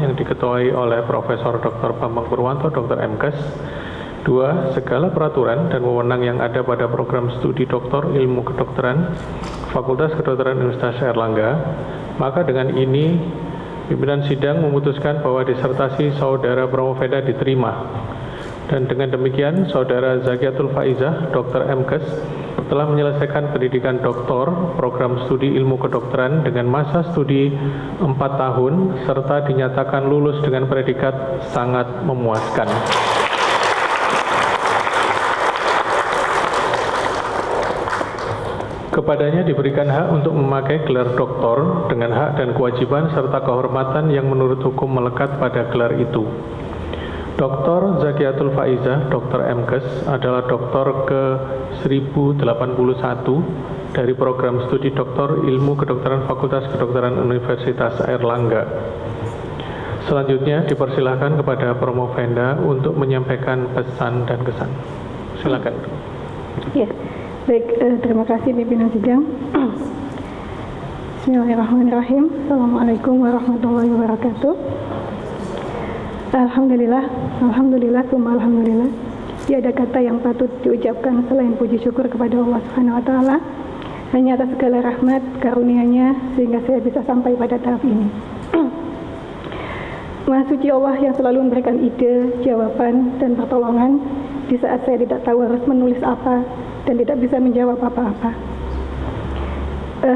yang diketuai oleh Profesor Dr. Bambang Purwanto, Dr. MKes. 2. Segala peraturan dan wewenang yang ada pada program studi doktor ilmu kedokteran Fakultas Kedokteran Universitas Airlangga, maka dengan ini pimpinan sidang memutuskan bahwa disertasi Saudara Promovenda diterima. Dan dengan demikian, Saudara Zakiatul Faizah, Dr. MKes, telah menyelesaikan pendidikan doktor program studi ilmu kedokteran dengan masa studi 4 tahun, serta dinyatakan lulus dengan predikat sangat memuaskan. Kepadanya diberikan hak untuk memakai gelar doktor dengan hak dan kewajiban serta kehormatan yang menurut hukum melekat pada gelar itu. Dr. Zakiatul Faizah, Dr. MKes, adalah doktor ke-1081 dari program studi doktor ilmu kedokteran Fakultas Kedokteran Universitas Airlangga. Selanjutnya dipersilahkan kepada Promovenda untuk menyampaikan pesan dan kesan. Silakan. Ya, baik, terima kasih pimpinan sidang. Bismillahirrahmanirrahim. Assalamualaikum warahmatullahi wabarakatuh. Alhamdulillah, alhamdulillah. Tiada kata yang patut diucapkan selain puji syukur kepada Allah Subhanahu wa taala hanya atas segala rahmat karunia-Nya sehingga saya bisa sampai pada tahap ini. Maha suci Allah yang selalu memberikan ide, jawaban, dan pertolongan di saat saya tidak tahu harus menulis apa dan tidak bisa menjawab apa-apa.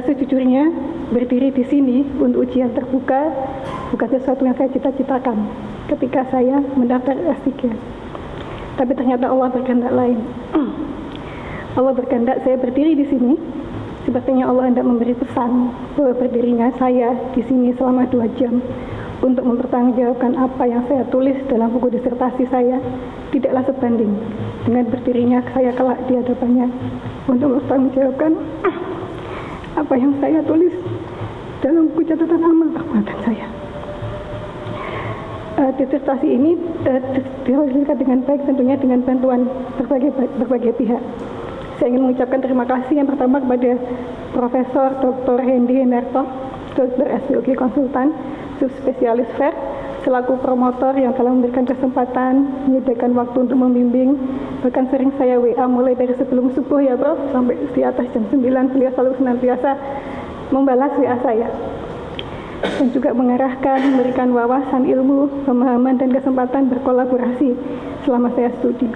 Sejujurnya, berdiri di sini untuk ujian terbuka bukan sesuatu yang saya cita-citakan ketika saya mendaftar S3. Tapi ternyata Allah berkehendak lain. Allah berkehendak saya berdiri di sini. Sepertinya Allah hendak memberi pesan bahwa berdirinya saya di sini selama 2 jam untuk mempertanggungjawabkan apa yang saya tulis dalam buku disertasi saya tidaklah sebanding dengan berdirinya saya kelak di hadapannya untuk mempertanggungjawabkan apa yang saya tulis dalam buku catatan amal perbuatan saya. Disertasi ini dihasilkan dengan baik, tentunya dengan bantuan berbagai pihak. Saya ingin mengucapkan terima kasih yang pertama kepada Profesor Dr. Hendy Hendarto, Dr. SPOG Konsultan, Subspesialis FER, selaku promotor yang telah memberikan kesempatan, menyediakan waktu untuk membimbing. Bahkan sering saya WA mulai dari sebelum subuh ya Prof, sampai di atas jam 9, beliau selalu senantiasa membalas WA saya. Dan juga mengarahkan, memberikan wawasan ilmu, pemahaman, dan kesempatan berkolaborasi selama saya studi.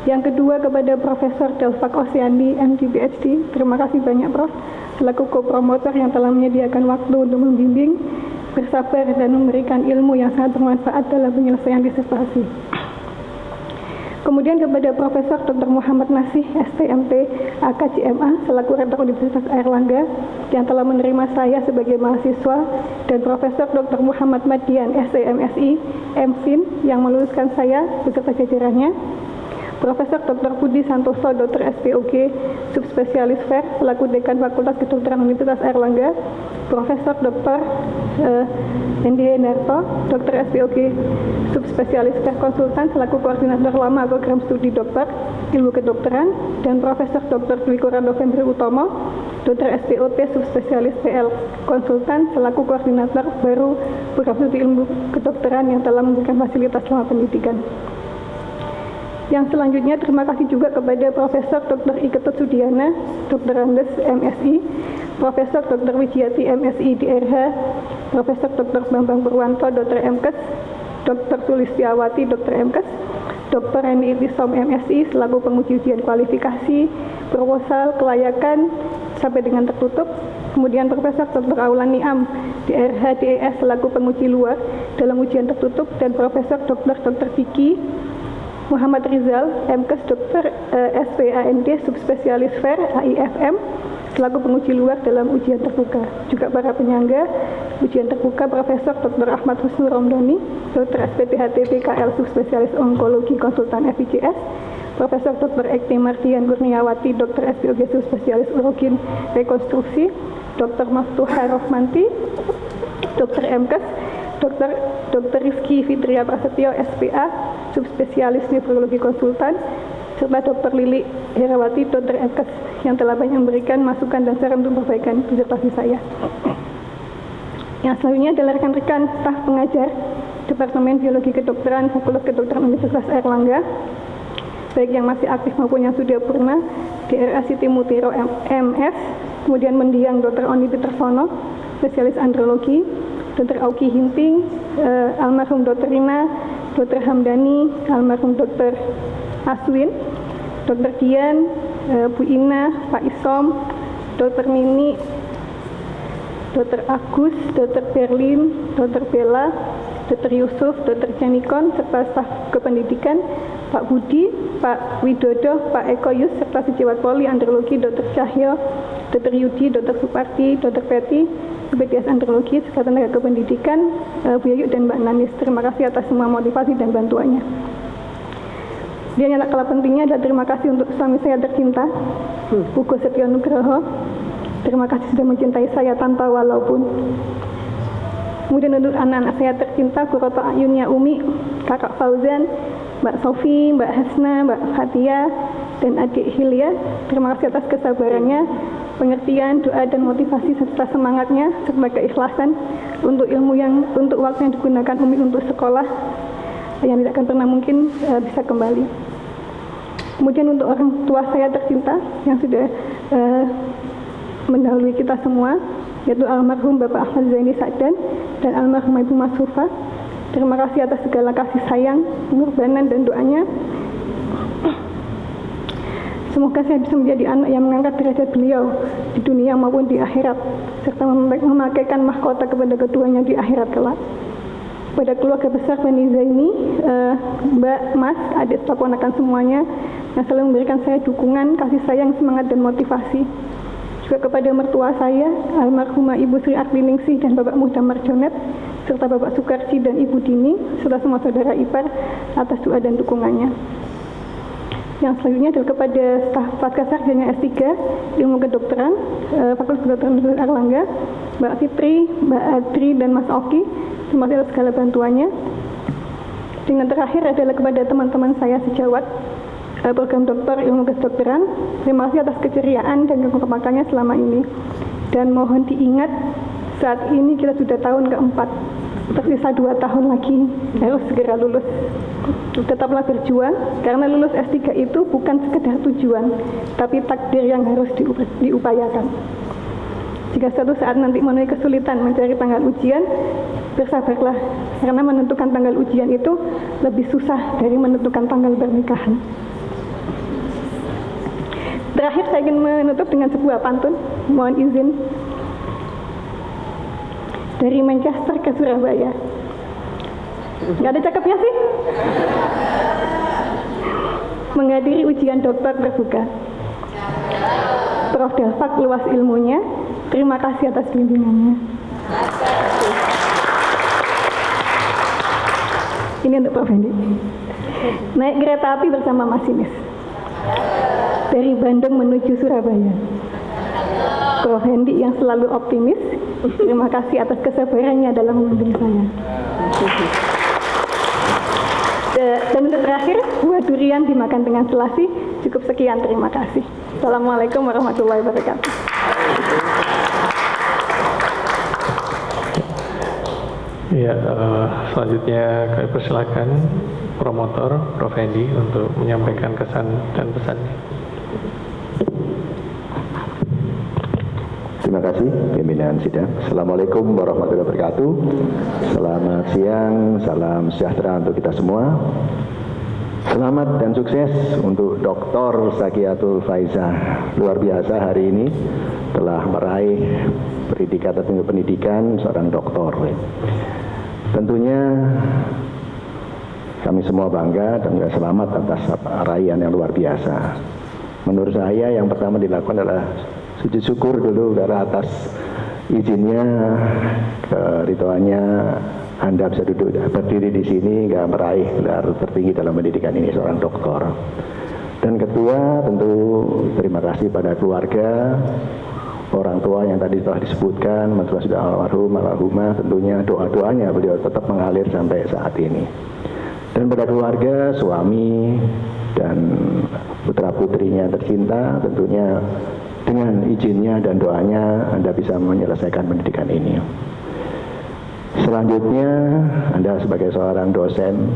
Yang kedua kepada Profesor Delfak Oceani, MD PhD, terima kasih banyak Prof, selaku co-promotor yang telah menyediakan waktu untuk membimbing, bersabar, dan memberikan ilmu yang sangat bermanfaat dalam penyelesaian disertasi. Kemudian kepada Profesor Dr. Muhammad Nasih, STMT, AKJMA, selaku Rektor Universitas Airlangga, yang telah menerima saya sebagai mahasiswa, dan Profesor Dr. Muhammad Madian, SEMSI, MFin, yang meluluskan saya beserta jajarannya. Profesor Dr. Budi Santoso, Dr. SPOG, Subspesialis FER, selaku Dekan Fakultas Kedokteran Universitas Airlangga. Profesor Dr. Hendy Hendarto, Dr. SPOG, Subspesialis FER Konsultan, selaku Koordinator Lama Program Studi Dokter Ilmu Kedokteran. Dan Profesor Dr. Dwi Korando Fembri Utomo, Dr. SPOT, Subspesialis PL Konsultan, selaku Koordinator baru Program Studi Ilmu Kedokteran yang telah memberikan fasilitas selama pendidikan. Yang selanjutnya terima kasih juga kepada Profesor Dr. Iketut Sudiana, Dr. Andes MSI, Profesor Dr. Wijiati MSI DRH, Profesor Dr. Bambang Purwanto, Dr. MKes, Dr. Sulistiawati, Dr. MKes, Dr. Reni Itisom MSI selaku penguji ujian kualifikasi, proposal, kelayakan sampai dengan tertutup. Kemudian Profesor Dr. Aulan Niam DRH DES selaku penguji luar dalam ujian tertutup, dan Profesor Dr. Diki Muhammad Rizal, MKes Dr. SPAND, Subspesialis FER, AIFM, selaku penguji luar dalam ujian terbuka. Juga para penyangga ujian terbuka Profesor Dr. Ahmad Husnul Romdoni, Dr. SPTHT PKL, Subspesialis Onkologi Konsultan FICS, Profesor Dr. Ekti Mardian Kurniawati, Dr. SPOG Subspesialis Urogin Rekonstruksi, Dr. Maftuha Rohmanti, Dr. MKes, Dr. Rizky Fitria Prasetyo, SPA, Subspesialis Nefrologi Konsultan, serta Dr. Lili Herawati, Dr. Ekes, yang telah banyak memberikan masukan dan saran untuk perbaikan disertasi saya. Yang selanjutnya adalah rekan-rekan staf pengajar Departemen Biologi Kedokteran Fakultas Kedokteran Universitas Airlangga, baik yang masih aktif maupun yang sudah purna, DRA Siti Mutiro MS, kemudian mendiang Dr. Oni Petersono, spesialis andrologi, Dr. Auki Hinting, almarhum Dr. Rina, Dr. Hamdani, almarhum Dr. Aswin, Dr. Dian, Bu Ina, Pak Isom, Dr. Mini, Dr. Agus, Dr. Berlin, Dr. Bella, Dr. Yusuf, Dr. Janikon, serta staf kependidikan, Pak Budi, Pak Widodo, Pak Eko Yus, serta sejawat Poli Andrologi, Dr. Cahyo, Dr. Yudi, Dr. Suparti, Dr. Peti, BPS Andrologi, serta tenaga kependidikan, Bu Yayu dan Mbak Nanis. Terima kasih atas semua motivasi dan bantuannya. Dan yang tak kalah pentingnya adalah terima kasih untuk suami saya tercinta, Ugo Setio Nugroho. Terima kasih sudah mencintai saya tanpa walaupun. Kemudian untuk anak-anak saya tercinta, Kuroto Ayunya Umi, Kakak Fauzan, Mbak Sofi, Mbak Hasna, Mbak Fatia, dan adik Hilya. Terima kasih atas kesabarannya, pengertian, doa dan motivasi serta semangatnya, serta keikhlasan untuk untuk waktu yang digunakan Umi untuk sekolah yang tidak akan pernah mungkin bisa kembali. Kemudian untuk orang tua saya tercinta yang sudah mendahului kita semua, yaitu almarhum Bapak Ahmad Zaini Sa'dan dan almarhum Ibu Masrufa. Terima kasih atas segala kasih sayang, pengorbanan dan doanya. Semoga saya bisa menjadi anak yang mengangkat derajat beliau di dunia maupun di akhirat, serta memakaikan mahkota kepada keduanya di akhirat kelak. Pada keluarga besar Bani Zaini, Mbak, Mas, adik, ponakan semuanya yang selalu memberikan saya dukungan, kasih sayang, semangat dan motivasi. Juga kepada mertua saya, almarhumah Ibu Sri Arliningsih dan Bapak Muda Marjonet, serta Bapak Sukarci dan Ibu Dini, serta semua saudara ipar atas doa dan dukungannya. Yang selanjutnya adalah kepada staf Pasca Sarjana S3 Ilmu Kedokteran Fakultas Kedokteran Universitas Airlangga, Mbak Fitri, Mbak Adri, dan Mas Oki. Terima kasih atas segala bantuannya. Dan terakhir adalah kepada teman-teman saya sejawat program doktor ilmu kedokteran. Terima kasih atas keceriaan dan kekompakannya selama ini. Dan mohon diingat, saat ini kita sudah tahun keempat, tersisa 2 tahun lagi harus segera lulus. Tetaplah berjuang, karena lulus S3 itu bukan sekedar tujuan, tapi takdir yang harus diupayakan. Jika suatu saat nanti menemui kesulitan mencari tanggal ujian, bersabarlah, karena menentukan tanggal ujian itu lebih susah dari menentukan tanggal pernikahan. Terakhir saya ingin menutup dengan sebuah pantun, mohon izin. Dari Manchester ke Surabaya. Gak ada cakepnya sih? Menghadiri ujian dokter terbuka. Prof. Delfak luas ilmunya, terima kasih atas bimbingannya. Ini untuk Prof. Hendi. Naik kereta api bersama masinis dari Bandung menuju Surabaya. Prof. Hendi yang selalu optimis, terima kasih atas kesabarannya dalam membimbing saya. Dan untuk terakhir, buah durian dimakan dengan selasi. Cukup sekian, terima kasih. Assalamualaikum warahmatullahi wabarakatuh. Ya, selanjutnya kami persilakan promotor Prof. Hendi untuk menyampaikan kesan dan pesannya. Terima kasih pimpinan sidang. Assalamualaikum warahmatullahi wabarakatuh. Selamat siang, salam sejahtera untuk kita semua. Selamat dan sukses untuk Dr. Zakiatul Faizah. Luar biasa hari ini telah meraih predikat atau pendidikan seorang doktor. Tentunya kami semua bangga dan juga selamat atas raihan yang luar biasa. Menurut saya yang pertama dilakukan adalah sujud syukur dulu karena atas izinnya, keridhoannya Anda bisa duduk berdiri di sini hingga meraih gelar tertinggi dalam pendidikan ini, seorang doktor. Dan kedua, tentu terima kasih pada keluarga, orang tua yang tadi telah disebutkan, masalah sudah almarhumah, tentunya doa-doanya beliau tetap mengalir sampai saat ini. Dan pada keluarga, suami, dan putra-putrinya tercinta, tentunya dengan izinnya dan doanya Anda bisa menyelesaikan pendidikan ini. Selanjutnya, Anda sebagai seorang dosen,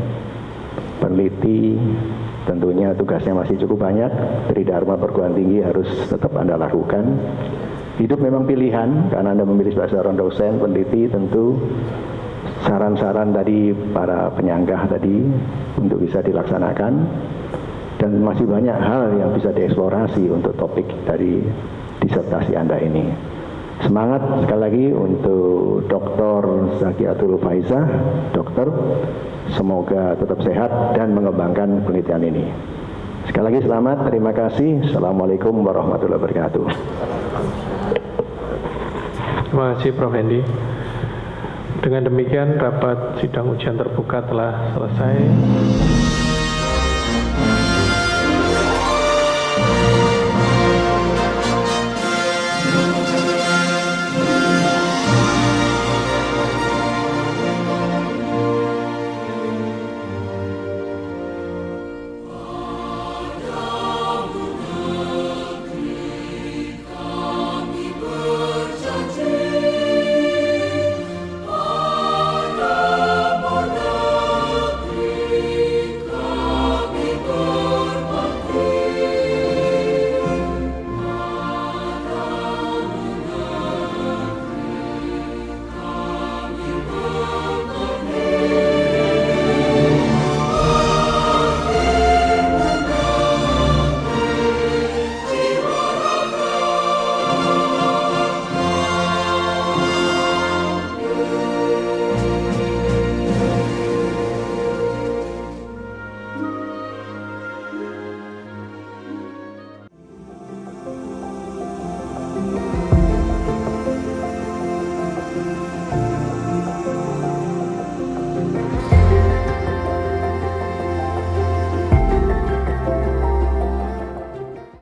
peneliti, tentunya tugasnya masih cukup banyak. Tridharma perguruan tinggi harus tetap Anda lakukan. Hidup memang pilihan, karena Anda memilih sebagai seorang dosen, peneliti, tentu saran-saran tadi para penyanggah tadi untuk bisa dilaksanakan. Dan masih banyak hal yang bisa dieksplorasi untuk topik dari disertasi Anda ini. Semangat sekali lagi untuk Dr. Zakiatul Faizah, dokter. Semoga tetap sehat dan mengembangkan penelitian ini. Sekali lagi selamat, terima kasih. Assalamualaikum warahmatullahi wabarakatuh. Terima kasih Prof. Hendi. Dengan demikian rapat sidang ujian terbuka telah selesai.